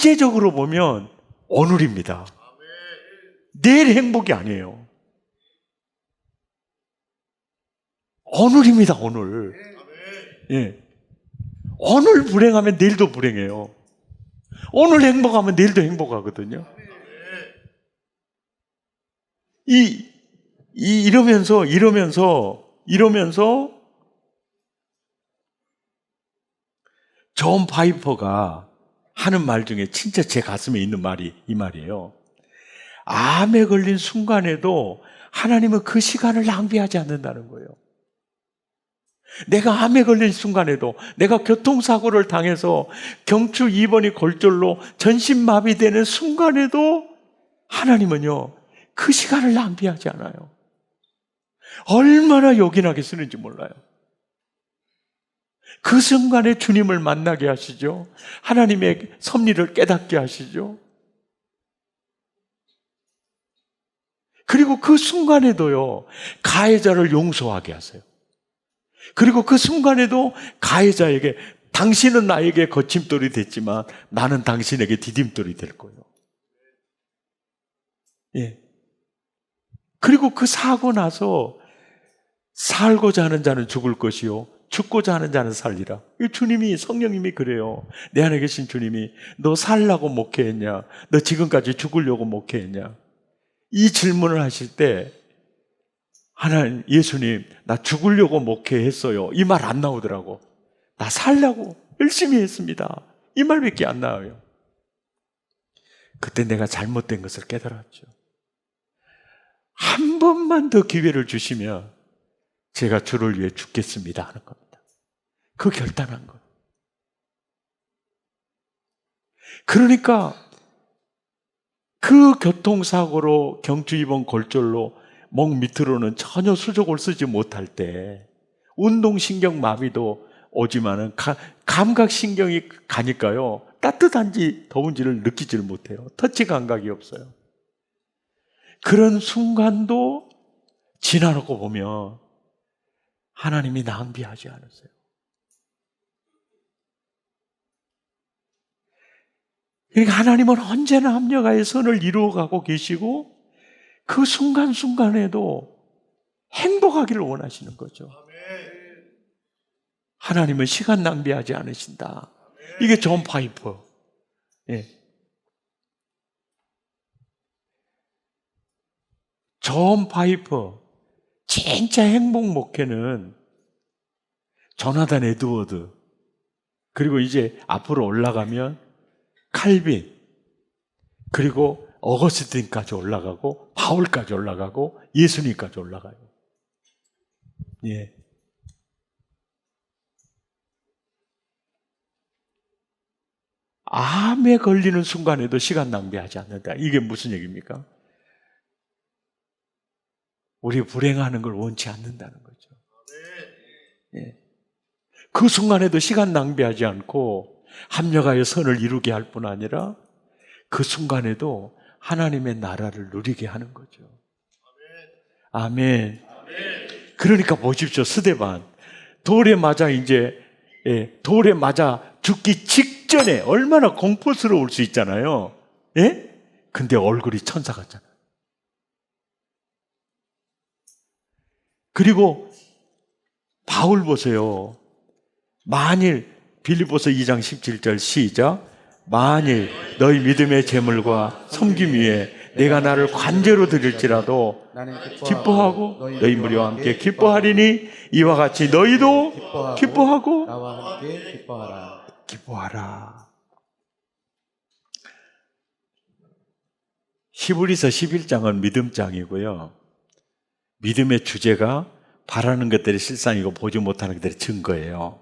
실제적으로 보면 오늘입니다. 내일 행복이 아니에요. 오늘입니다, 오늘. 예. 오늘 불행하면 내일도 불행해요. 오늘 행복하면 내일도 행복하거든요. 이러면서 존 파이퍼가 하는 말 중에 진짜 제 가슴에 있는 말이 이 말이에요. 암에 걸린 순간에도 하나님은 그 시간을 낭비하지 않는다는 거예요. 내가 암에 걸린 순간에도, 내가 교통사고를 당해서 경추 2번이 골절로 전신마비되는 순간에도 하나님은요, 그 시간을 낭비하지 않아요. 얼마나 요긴하게 쓰는지 몰라요. 그 순간에 주님을 만나게 하시죠. 하나님의 섭리를 깨닫게 하시죠. 그리고 그 순간에도요, 가해자를 용서하게 하세요. 그리고 그 순간에도 가해자에게 당신은 나에게 거침돌이 됐지만 나는 당신에게 디딤돌이 될 거예요. 예. 그리고 그 사고 나서 살고자 하는 자는 죽을 것이요 죽고자 하는 자는 살리라. 주님이, 성령님이 그래요. 내 안에 계신 주님이 너 살라고 목회했냐? 너 지금까지 죽으려고 목회했냐? 이 질문을 하실 때 하나님, 예수님, 나 죽으려고 목회했어요. 이 말 안 나오더라고. 나 살려고 열심히 했습니다. 이 말밖에 안 나와요. 그때 내가 잘못된 것을 깨달았죠. 한 번만 더 기회를 주시면 제가 주를 위해 죽겠습니다 하는 겁니다. 그 결단한 것. 그러니까 그 교통사고로 경추 입원 골절로 목 밑으로는 전혀 수족을 쓰지 못할 때 운동신경 마비도 오지만은 감각신경이 가니까요, 따뜻한지 더운지를 느끼지를 못해요. 터치 감각이 없어요. 그런 순간도 지나놓고 보면 하나님이 낭비하지 않으세요. 그러니까 하나님은 언제나 합력하여 선을 이루어가고 계시고 그 순간순간에도 행복하기를 원하시는 거죠. 하나님은 시간 낭비하지 않으신다. 이게 존 파이퍼. 예. 존 파이퍼 진짜 행복 목회는 조나단 에드워드, 그리고 이제 앞으로 올라가면 칼빈, 그리고 어거스틴까지 올라가고 바울까지 올라가고 예수님까지 올라가요. 예. 암에 걸리는 순간에도 시간 낭비하지 않는다. 이게 무슨 얘기입니까? 우리 불행하는 걸 원치 않는다는 거죠. 예. 그 순간에도 시간 낭비하지 않고 합력하여 선을 이루게 할 뿐 아니라 그 순간에도 하나님의 나라를 누리게 하는 거죠. 아멘. 그러니까 보십시오. 스데반 돌에 맞아 돌에 맞아 죽기 직전에 얼마나 공포스러울 수 있잖아요. 예? 근데 얼굴이 천사 같잖아요. 그리고 바울 보세요. 만일 빌립보서 2장 17절 시작. 만일 너희 믿음의 재물과 섬김 위에 내가 나를 관제로 드릴지라도 나는 기뻐하고 너희 무리와 함께 기뻐하리니 이와 같이 너희도 기뻐하고 나와 함께 기뻐하라. 기뻐하라. 히브리서 11장은 믿음장이고요. 믿음의 주제가 바라는 것들이 실상이고 보지 못하는 것들이 증거예요.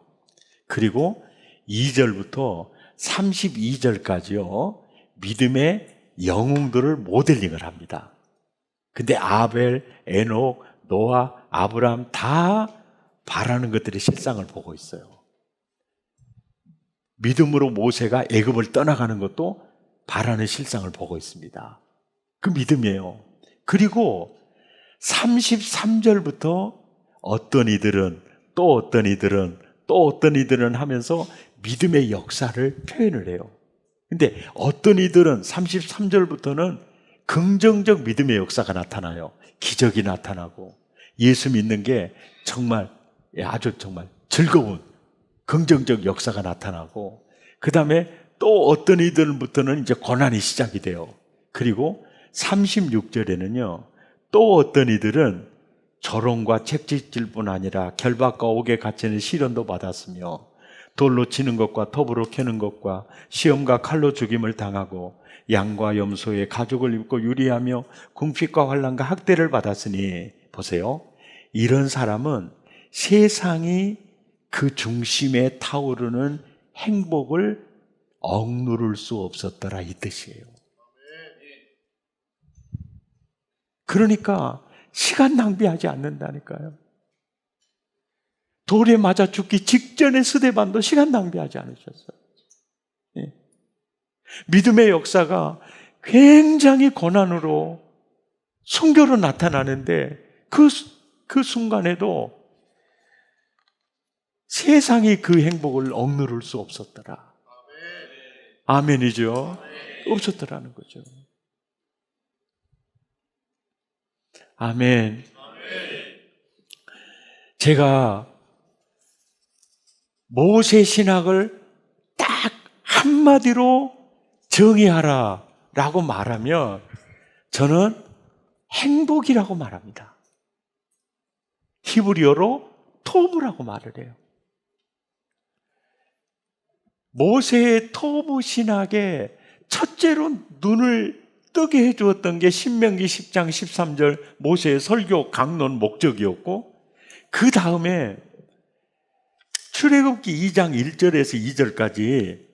그리고 2절부터 32절까지요. 믿음의 영웅들을 모델링을 합니다. 근데 아벨, 에녹, 노아, 아브람 다 바라는 것들이 실상을 보고 있어요. 믿음으로 모세가 애굽을 떠나가는 것도 바라는 실상을 보고 있습니다. 그 믿음이에요. 그리고 33절부터 어떤 이들은 또 어떤 이들은 또 어떤 이들은 하면서 믿음의 역사를 표현을 해요. 근데 어떤 이들은 33절부터는 긍정적 믿음의 역사가 나타나요. 기적이 나타나고 예수 믿는 게 정말 아주 정말 즐거운 긍정적 역사가 나타나고, 그 다음에 또 어떤 이들부터는 이제 고난이 시작이 돼요. 그리고 36절에는요, 또 어떤 이들은 조롱과 채찍질뿐 아니라 결박과 옥에 갇히는 시련도 받았으며 돌로 치는 것과 톱으로 캐는 것과 시험과 칼로 죽임을 당하고 양과 염소의 가죽을 입고 유리하며 궁핍과 환난과 학대를 받았으니, 보세요, 이런 사람은 세상이 그 중심에 타오르는 행복을 억누를 수 없었더라, 이 뜻이에요. 그러니까 시간 낭비하지 않는다니까요. 돌에 맞아 죽기 직전의 스데반도 시간 낭비하지 않으셨어요. 예. 믿음의 역사가 굉장히 고난으로 순교로 나타나는데 그 순간에도 세상이 그 행복을 억누를 수 없었더라. 아멘이죠. 없었더라는 거죠. 아멘. 제가 모세 신학을 딱 한마디로 정의하라 라고 말하면 저는 행복이라고 말합니다. 히브리어로 토브라고 말을 해요. 모세의 토브 신학에 첫째로 눈을 뜨게 해주었던 게 신명기 10장 13절 모세의 설교 강론 목적이었고, 그 다음에 출애굽기 2장 1절에서 2절까지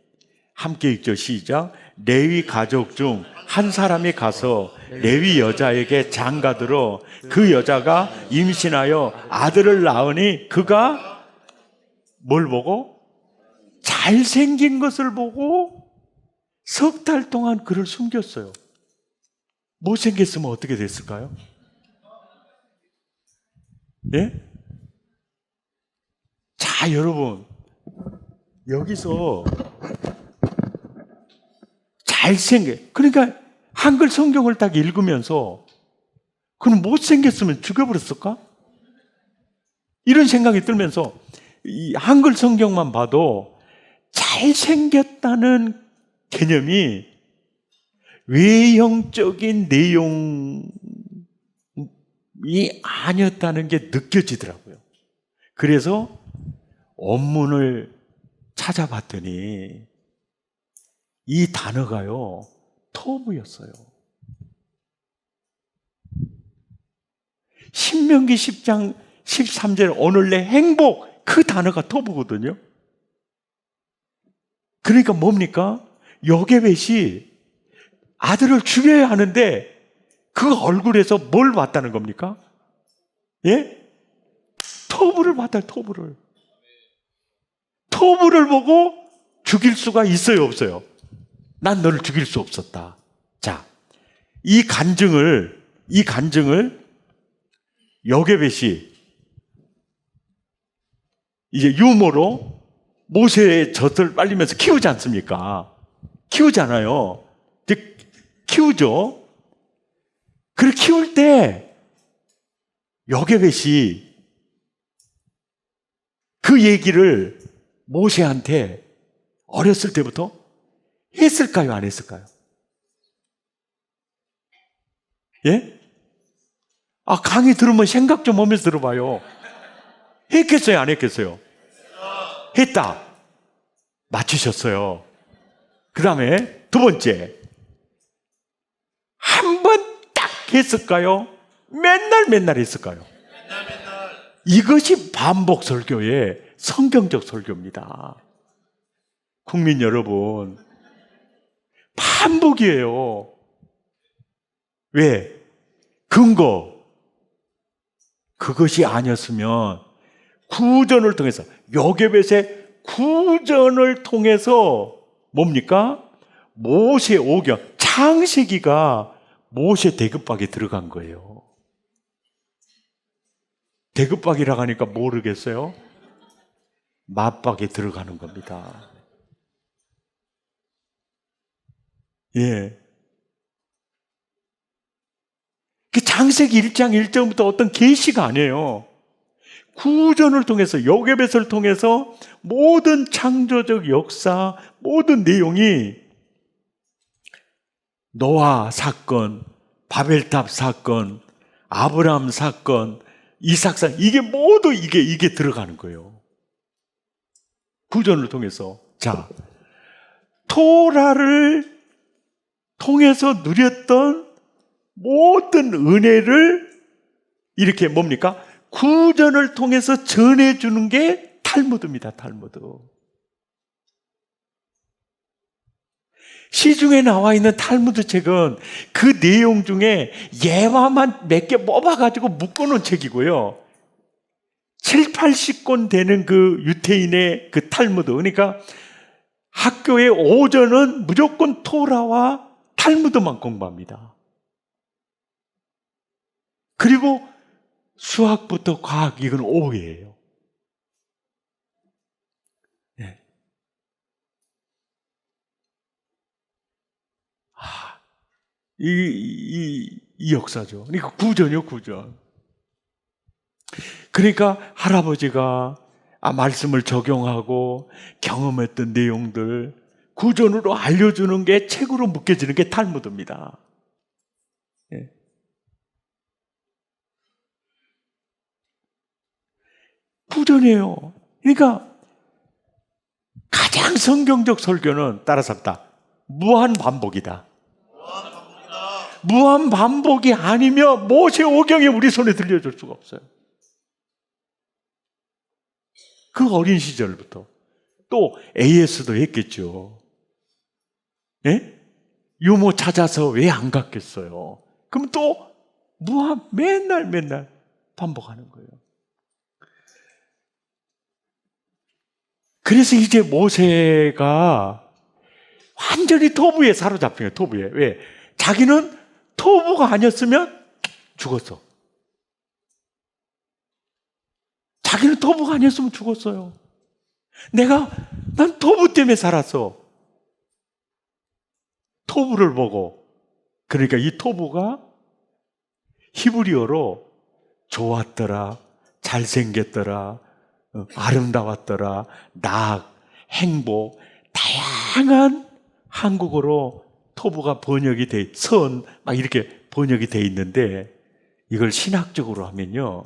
함께 읽죠. 시작. 레위 가족 중 한 사람이 가서 레위 여자에게 장가들어 그 여자가 임신하여 아들을 낳으니 그가 뭘 보고? 잘생긴 것을 보고 석 달 동안 그를 숨겼어요. 못생겼으면 어떻게 됐을까요? 예? 자, 여러분, 여기서 그러니까 한글 성경을 딱 읽으면서 그럼 못생겼으면 죽여버렸을까? 이런 생각이 들면서 이 한글 성경만 봐도 잘생겼다는 개념이 외형적인 내용이 아니었다는 게 느껴지더라고요. 그래서 원문을 찾아봤더니 이 단어가요, 토브였어요. 신명기 10장 13절 오늘 내 행복, 그 단어가 토브거든요. 그러니까 뭡니까? 요게벳이 아들을 죽여야 하는데 그 얼굴에서 뭘 봤다는 겁니까? 예? 토브를 봤다, 토브를. 토브를 보고 죽일 수가 있어요, 없어요? 난 너를 죽일 수 없었다. 자, 이 간증을 요게벳이 이제 유모로 모세의 젖을 빨리면서 키우지 않습니까? 키우잖아요. 키우죠. 그걸 키울 때 요게벳이 그 얘기를 모세한테 어렸을 때부터 했을까요? 안 했을까요? 예? 아, 강의 들으면 생각 좀 하면서 들어봐요. 했겠어요? 안 했겠어요? 했다. 맞추셨어요. 그 다음에 두 번째. 한 번 딱 했을까요? 맨날 했을까요? 이것이 반복 설교의 성경적 설교입니다. 국민 여러분, 반복이에요. 왜? 근거. 그것이 아니었으면 구전을 통해서, 요게벳의 구전을 통해서 뭡니까? 모세 오경, 창세기가 모세 대급박에 들어간 거예요. 대급박이라고 하니까 모르겠어요? 맞박에 들어가는 겁니다. 예. 그 창세기 1장 1절부터 어떤 계시가 아니에요. 구전을 통해서, 요괴벳을 통해서 모든 창조적 역사, 모든 내용이 노아 사건, 바벨탑 사건, 아브라함 사건, 이삭 사건, 이게 모두 이게 들어가는 거예요. 구전을 통해서. 자, 토라를 통해서 누렸던 모든 은혜를 이렇게 뭡니까? 구전을 통해서 전해주는 게 탈무드입니다. 탈무드. 시중에 나와 있는 탈무드 책은 그 내용 중에 예화만 몇 개 뽑아가지고 묶어놓은 책이고요. 7, 80권 되는 그 유태인의 그 탈무드. 그러니까 학교의 오전은 무조건 토라와 탈무드만 공부합니다. 그리고 수학부터 과학, 이건 오후예요. 네. 이 역사죠. 그러니까 구전이요, 구전. 그러니까 할아버지가 말씀을 적용하고 경험했던 내용들 구전으로 알려주는 게 책으로 묶여지는 게 탈무드입니다. 예. 구전이에요. 그러니까 가장 성경적 설교는 따라서 합니다. 무한 반복이다. 무한 반복이 아니면 모세오경이 우리 손에 들려줄 수가 없어요. 그 어린 시절부터. 또 AS도 했겠죠. 예? 유모 찾아서 왜 안 갔겠어요? 그럼 또 맨날 반복하는 거예요. 그래서 이제 모세가 완전히 토부에 사로잡혀요. 토부에. 왜? 자기는 토부가 아니었으면 죽었어. 자기는 토부가 아니었으면 죽었어요. 난 토부 때문에 살았어. 토부를 보고. 그러니까 이 토부가 히브리어로 좋았더라, 잘생겼더라, 아름다웠더라, 낙, 행복, 다양한 한국어로 토부가 번역이 돼, 막 이렇게 번역이 돼 있는데 이걸 신학적으로 하면요.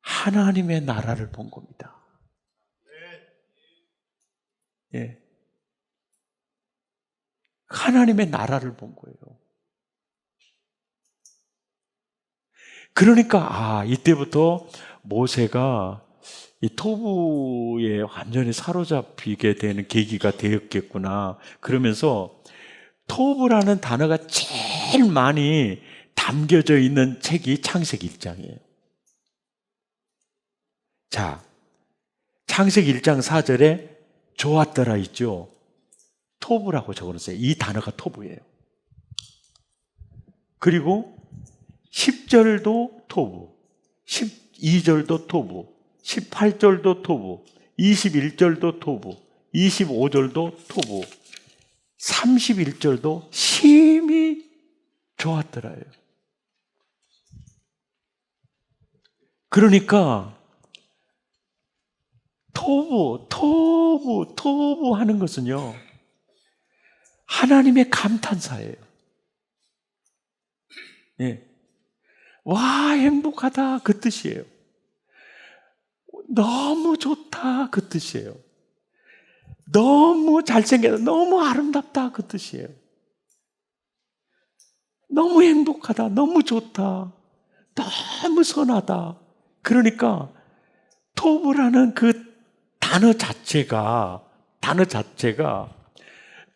하나님의 나라를 본 겁니다. 예. 하나님의 나라를 본 거예요. 그러니까, 이때부터 모세가 이 토부에 완전히 사로잡히게 되는 계기가 되었겠구나. 그러면서 토부라는 단어가 제일 많이 담겨져 있는 책이 창세기 1장이에요. 자, 창세기 1장 4절에 좋았더라 있죠. 토부라고 적어놨어요. 이 단어가 토부예요. 그리고 10절도 토부, 12절도 토부, 18절도 토부, 21절도 토부, 25절도 토부, 31절도 심히 좋았더라요. 그러니까 토부 하는 것은요, 하나님의 감탄사예요. 예. 와, 행복하다, 그 뜻이에요. 너무 좋다, 그 뜻이에요. 너무 잘생겼다, 너무 아름답다, 그 뜻이에요. 너무 행복하다, 너무 좋다, 너무 선하다. 그러니까 토부라는 그 단어 자체가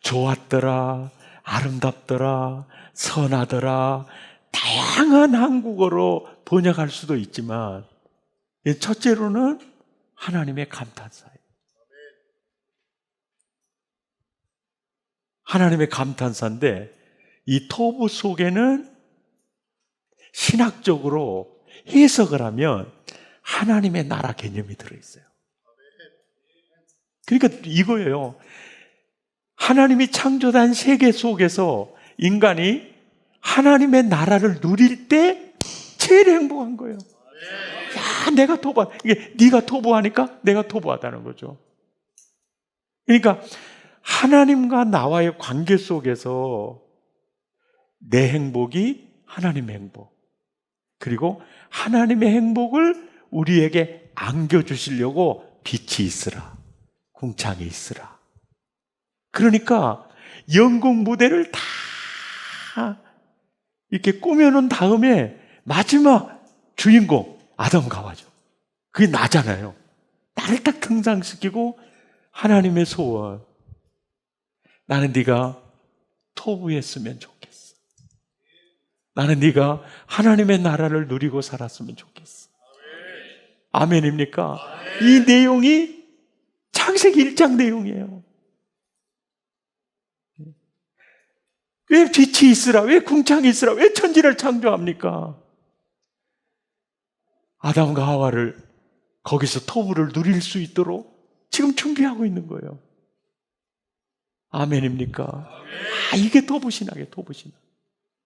좋았더라, 아름답더라, 선하더라, 다양한 한국어로 번역할 수도 있지만 첫째로는 하나님의 감탄사예요. 하나님의 감탄사인데 이 토부 속에는 신학적으로 해석을 하면 하나님의 나라 개념이 들어있어요. 그러니까 이거예요. 하나님이 창조한 세계 속에서 인간이 하나님의 나라를 누릴 때 제일 행복한 거예요. 야, 내가 토부, 이게 네가 토부하니까 내가 토부하다는 거죠. 그러니까 하나님과 나와의 관계 속에서 내 행복이 하나님의 행복, 그리고 하나님의 행복을 우리에게 안겨주시려고 빛이 있으라, 궁창이 있으라. 그러니까 영국 무대를 다 이렇게 꾸며놓은 다음에 마지막 주인공 아담과 하와죠. 그게 나잖아요. 나를 딱 등장시키고 하나님의 소원, 나는 네가 토부했으면 좋겠어. 나는 네가 하나님의 나라를 누리고 살았으면 좋겠어. 아멘입니까? 이 내용이 창세기 1장 내용이에요. 왜 빛이 있으라, 왜 궁창이 있으라, 왜 천지를 창조합니까? 아담과 하와를 거기서 토부를 누릴 수 있도록 지금 준비하고 있는 거예요. 아멘입니까? 아, 이게 토부신학이에요, 토부신학.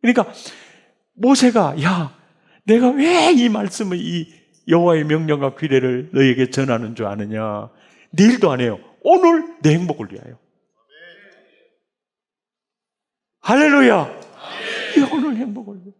그러니까 모세가, 야, 내가 왜 이 말씀을, 이 여호와의 명령과 규례를 너에게 전하는 줄 아느냐? 내일도 안 해요. 오늘 내 행복을 위하여. 할렐루야. 이 오늘 행복을 위하여.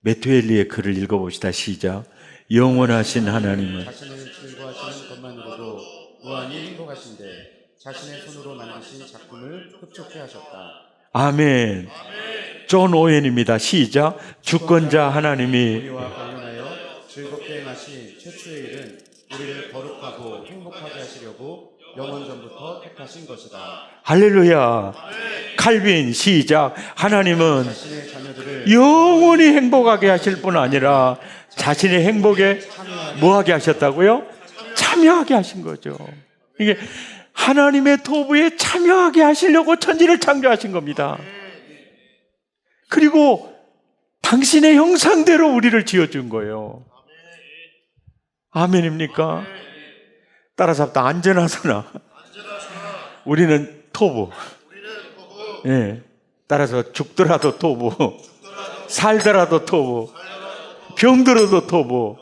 메투엘리의 글을 읽어봅시다. 시작. 영원하신 하나님은 자신을 즐거워하시는 것만으로도 무한히 행복하신데 자신의 손으로 만드신 작품을 흡족해 하셨다. 아멘. 존 오웬입니다. 시작. 주권자 하나님이 우리와 관련하여 즐겁게 행하신 최초의 일은 우리를 거룩하고 행복하게 하시려고 영원전부터 택하신 것이다. 할렐루야. 칼빈 시작. 하나님은 자신의 자녀들을 영원히 행복하게 하실 뿐 아니라 자신의 행복에 뭐하게 하셨다고요? 참여하게 하신 거죠. 이게 하나님의 토부에 참여하게 하시려고 천지를 창조하신 겁니다. 그리고 당신의 형상대로 우리를 지어준 거예요. 아멘입니까? 따라서 합다. 안전하소나 우리는 토부. 예. 따라서 죽더라도 토부, 살더라도 토부, 병들어도 토부.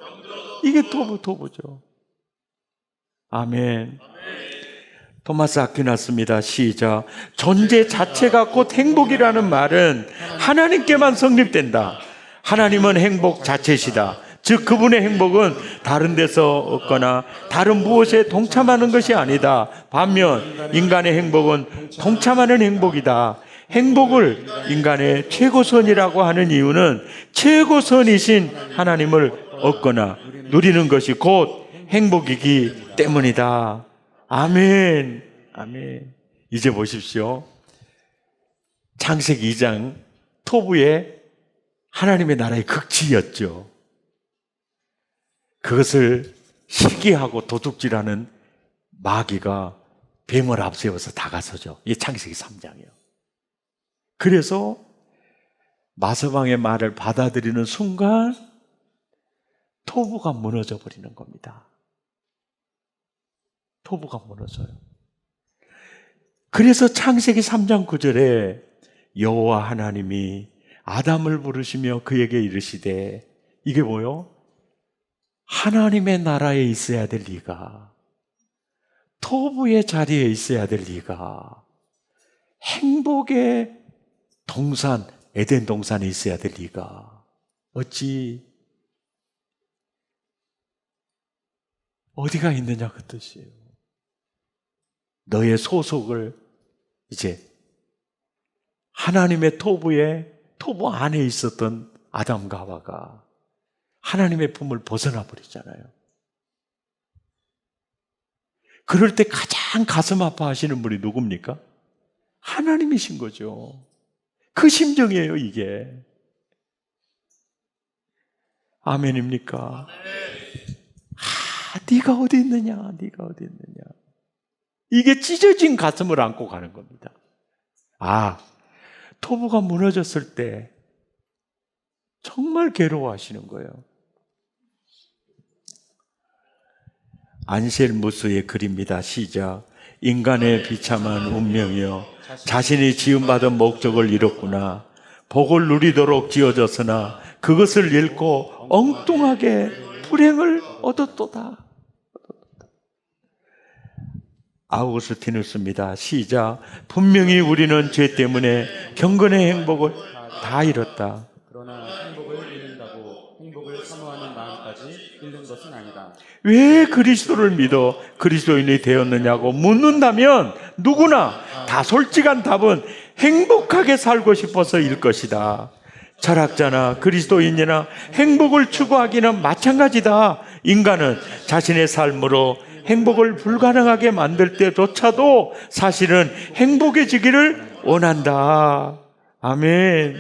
이게 토부죠. 아멘. 토마스 아퀴나스입니다. 시작. 존재 자체가 곧 행복이라는 말은 하나님께만 성립된다. 하나님은 행복 자체시다. 즉 그분의 행복은 다른 데서 얻거나 다른 무엇에 동참하는 것이 아니다. 반면 인간의 행복은 동참하는 행복이다. 행복을 인간의 최고선이라고 하는 이유는 최고선이신 하나님을 얻거나 누리는 것이 곧 행복이기 때문이다. 아멘. 아멘. 이제 보십시오. 창세기 2장 토부의 하나님의 나라의 극치였죠. 그것을 시기하고 도둑질하는 마귀가 뱀을 앞세워서 다가서죠. 이게 창세기 3장이에요. 그래서 마서방의 말을 받아들이는 순간 토부가 무너져 버리는 겁니다. 토부가 무너져요. 그래서 창세기 3장 9절에 여호와 하나님이 아담을 부르시며 그에게 이르시되, 이게 뭐요? 하나님의 나라에 있어야 될 네가, 토부의 자리에 있어야 될 네가, 행복의 동산, 에덴 동산에 있어야 될 네가 어찌 어디가 있느냐 그 뜻이에요. 너의 소속을 이제 하나님의 토부 안에 있었던 아담과 하와가 하나님의 품을 벗어나 버리잖아요. 그럴 때 가장 가슴 아파하시는 분이 누굽니까? 하나님이신 거죠. 그 심정이에요, 이게. 아멘입니까? 네가 어디 있느냐, 네가 어디 있느냐. 이게 찢어진 가슴을 안고 가는 겁니다. 토부가 무너졌을 때 정말 괴로워하시는 거예요. 안셀무스의 글입니다. 시작. 인간의 비참한 운명이여, 자신이 지음받은 목적을 잃었구나. 복을 누리도록 지어졌으나 그것을 잃고 엉뚱하게 불행을 얻었도다. 아우구스티누스입니다. 시작. 분명히 우리는 죄 때문에 경건의 행복을 다 잃었다. 그러나 행복을 잃는다고 행복을 사모하는 마음까지 잃는 것은 아니다. 왜 그리스도를 믿어 그리스도인이 되었느냐고 묻는다면 누구나 다 솔직한 답은 행복하게 살고 싶어서일 것이다. 철학자나 그리스도인이나 행복을 추구하기는 마찬가지다. 인간은 자신의 삶으로 행복을 불가능하게 만들 때조차도 사실은 행복해지기를 원한다. 아멘.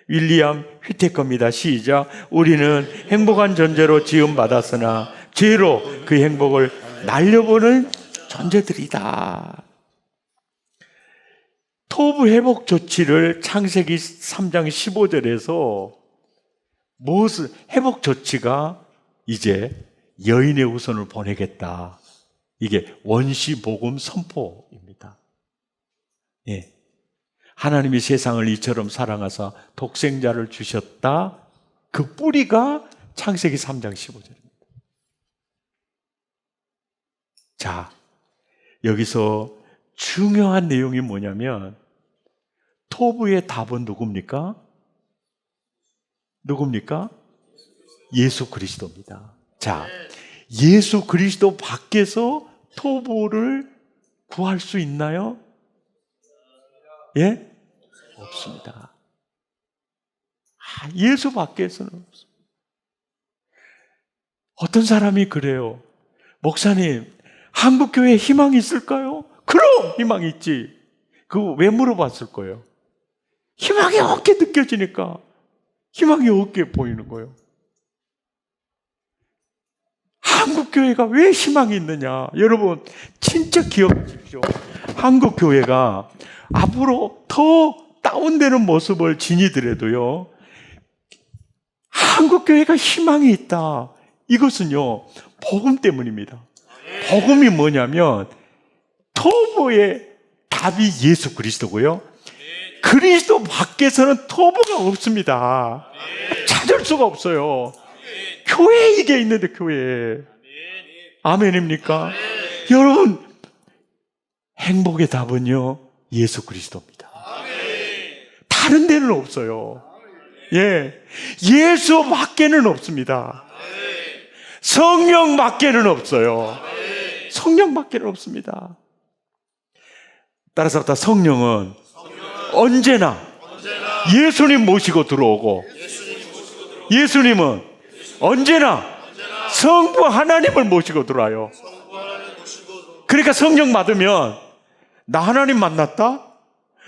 윌리엄 휘테커입니다. 시작. 우리는 행복한 존재로 지음받았으나 죄로 그 행복을 날려보는 존재들이다. 토부 회복 조치를 창세기 3장 15절에서 무엇을 회복 조치가 이제 여인의 후손을 보내겠다. 이게 원시 복음 선포입니다. 예. 하나님이 세상을 이처럼 사랑하사 독생자를 주셨다. 그 뿌리가 창세기 3장 15절입니다. 자, 여기서 중요한 내용이 뭐냐면 토부의 답은 누굽니까? 누굽니까? 예수 그리스도입니다. 자, 예수 그리스도 밖에서 토부를 구할 수 있나요? 예? 없습니다. 예수 밖에서는 없습니다. 어떤 사람이 그래요. 목사님, 한국교회에 희망이 있을까요? 그럼 희망이 있지. 그거 왜 물어봤을 거예요? 희망이 없게 느껴지니까 희망이 없게 보이는 거예요. 한국교회가 왜 희망이 있느냐? 여러분 진짜 기억하십시오. 한국교회가 앞으로 더 다운되는 모습을 지니더라도요, 한국교회가 희망이 있다. 이것은요, 복음 때문입니다. 복음이 뭐냐면 토부의 답이 예수 그리스도고요, 그리스도 밖에서는 토부가 없습니다. 찾을 수가 없어요. 교회에 이게 있는데, 교회에. 아멘입니까? 여러분, 행복의 답은요, 예수 그리스도입니다. 다른 데는 없어요. 예, 예수 밖에는 없습니다. 성령 밖에는 없어요. 성령 밖에는 없습니다. 따라서 성령은 언제나 예수님 모시고 들어오고, 예수님은 언제나 성부 하나님을 모시고 들어와요. 그러니까 성령 받으면 나 하나님 만났다?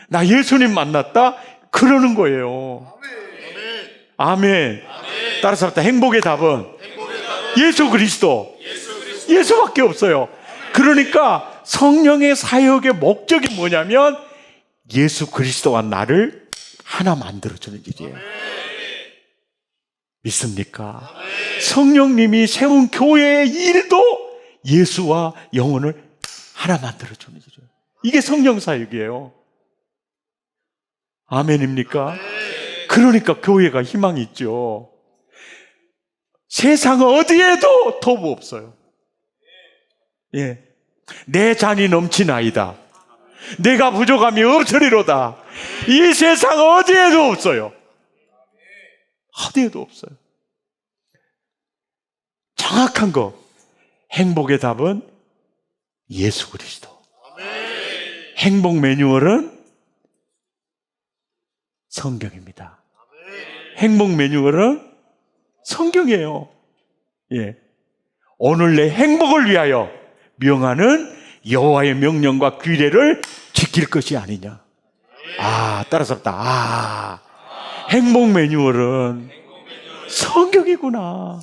나 예수님 만났다? 그러는 거예요. 아멘. 따라서 행복의 답은 예수 그리스도. 예수밖에 없어요. 그러니까 성령의 사역의 목적이 뭐냐면 예수 그리스도와 나를 하나 만들어주는 일이에요. 믿습니까? 성령님이 세운 교회의 일도 예수와 영혼을 하나 만들어주는 일이에요. 이게 성령 사역이에요. 아멘입니까? 그러니까 교회가 희망이 있죠. 세상 어디에도 토부 없어요. 예, 내 잔이 넘치나이다. 내가 부족함이 없으리로다. 이 세상 어디에도 없어요. 어디에도 없어요. 정확한 거, 행복의 답은 예수 그리스도. 행복 매뉴얼은 성경입니다. 행복 매뉴얼은 성경이에요. 예. 오늘 내 행복을 위하여 명하는 여호와의 명령과 규례를 지킬 것이 아니냐. 따라서 행복 매뉴얼은 성경이구나.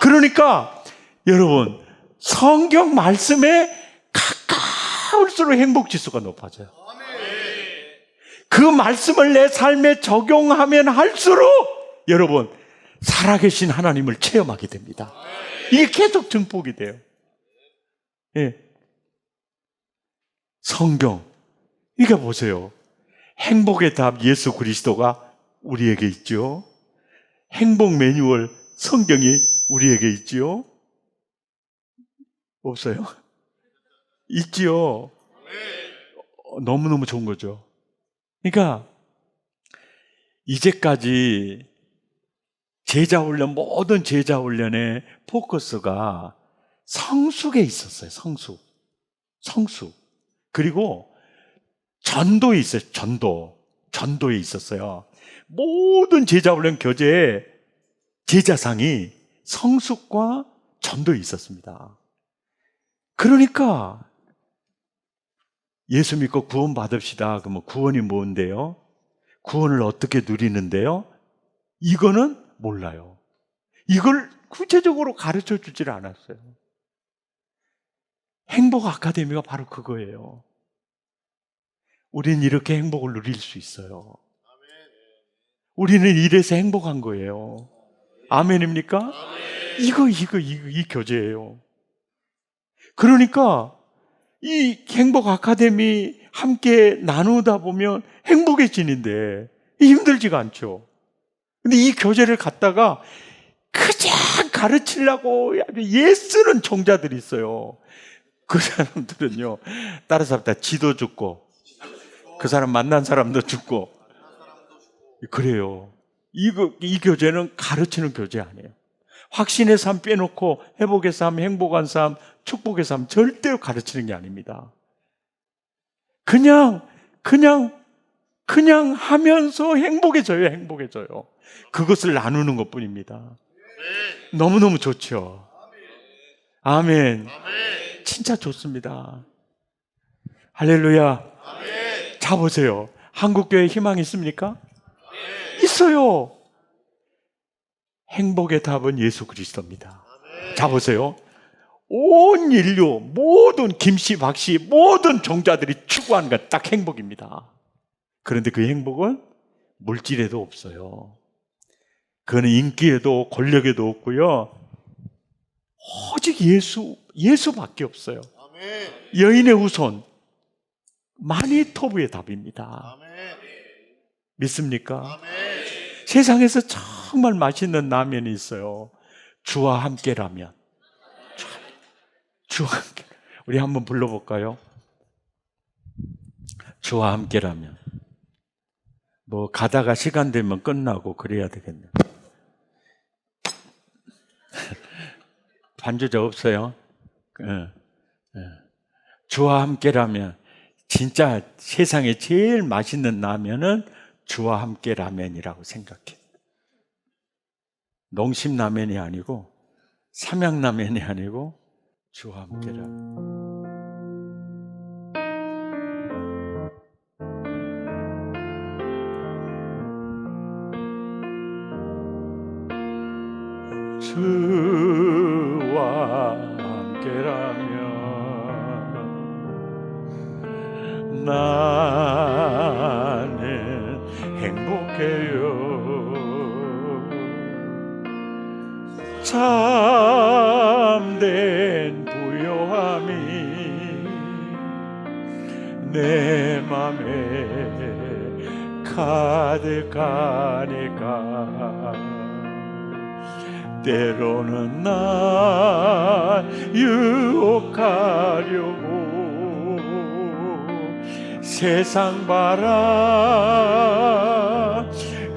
그러니까 여러분, 성경 말씀에 가까울수록 행복 지수가 높아져요. 그 말씀을 내 삶에 적용하면 할수록 여러분, 살아계신 하나님을 체험하게 됩니다. 이게 계속 증폭이 돼요. 예. 성경. 이거 보세요. 행복의 답 예수 그리스도가 우리에게 있죠. 행복 매뉴얼 성경이 우리에게 있지요? 없어요? 있지요. 너무너무 좋은 거죠. 그러니까 이제까지 제자훈련, 모든 제자훈련의 포커스가 성숙에 있었어요. 성숙. 그리고 전도에 있어요. 전도에 있었어요. 모든 제자훈련 교재에 제자상이 성숙과 전도에 있었습니다. 그러니까 예수 믿고 구원 받읍시다. 그러면 구원이 뭔데요? 구원을 어떻게 누리는데요? 이거는 몰라요. 이걸 구체적으로 가르쳐 주질 않았어요. 행복 아카데미가 바로 그거예요. 우리는 이렇게 행복을 누릴 수 있어요. 우리는 이래서 행복한 거예요. 아멘입니까? 이 교재예요. 그러니까 이 행복 아카데미 함께 나누다 보면 행복해지는데 힘들지가 않죠. 근데 이 교재를 갖다가 그냥 가르치려고 애쓰는 종자들이 있어요. 그 사람들은요, 다른 사람 다 지도 죽고, 그 사람 만난 사람도 죽고, 그래요. 이 교재는 가르치는 교재 아니에요. 확신의 삶 빼놓고 회복의 삶, 행복한 삶, 축복의 삶 절대로 가르치는 게 아닙니다. 그냥 하면서 행복해져요. 그것을 나누는 것뿐입니다. 너무너무 좋죠. 아멘. 진짜 좋습니다. 할렐루야. 자 보세요. 한국교회에 희망이 있습니까? 있어요. 행복의 답은 예수 그리스도입니다. 자 보세요. 온 인류 모든 김씨 박씨 모든 종자들이 추구하는 건 딱 행복입니다. 그런데 그 행복은 물질에도 없어요. 그거는 인기에도 권력에도 없고요. 오직 예수밖에 없어요. 여인의 후손 마니토브의 답입니다. 믿습니까? 세상에서 정말 맛있는 라면이 있어요. 주와 함께라면. 주와 함께. 우리 한번 불러볼까요? 주와 함께라면. 뭐 가다가 시간 되면 끝나고 그래야 되겠네. 반주자 없어요? 주와 함께라면. 진짜 세상에 제일 맛있는 라면은 주와 함께 라면이라고 생각해. 농심라면이 아니고 삼양라면이 아니고 주와 함께 라면. 주와 함께라면 나는 행복해요. 참된 부요함이 내 맘에 가득하니까 때로는 날 유혹하려고 세상 바람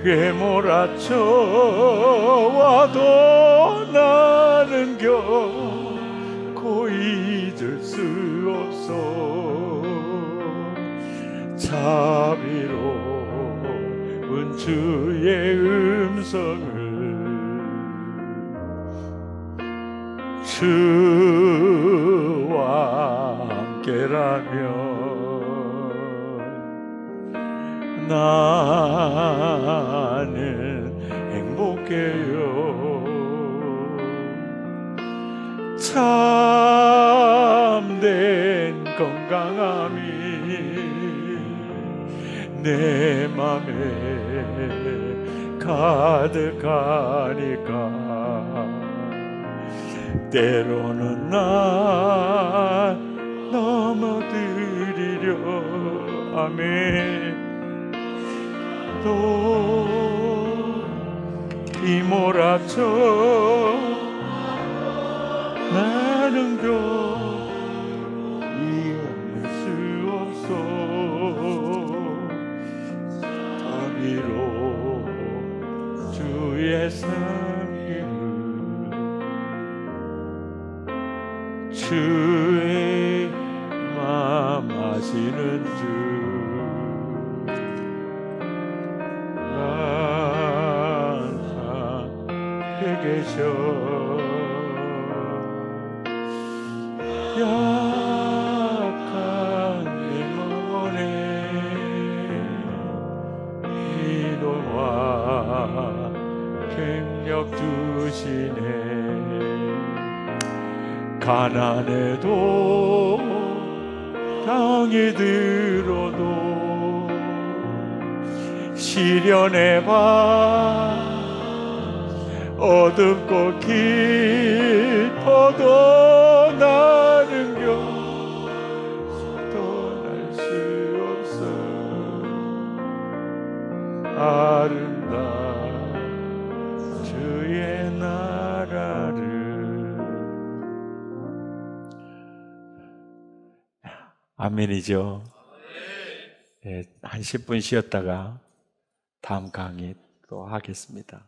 휘몰아쳐 와도 나는 결코 잊을 수 없어. 자비로운 주의 음성을 주와 함께라면 나는 행복해요. 참된 건강함이 내 맘에 가득하니까 때로는 날 넘어뜨리려. 아멘. 또 휘몰아쳐 나는 이어낼 수 없어. 다비로 주의 상기를 주의 마음 아시는 주 계셔. 약한 내 영혼에 위로와 갱력 주시네. 가난해도 당이 들어도 시련의 밤 어둡고 깊어도 나는 떠날 수 없어. 아름다운 주의 나라를. 아멘이죠. 한 10분 쉬었다가 다음 강의 또 하겠습니다.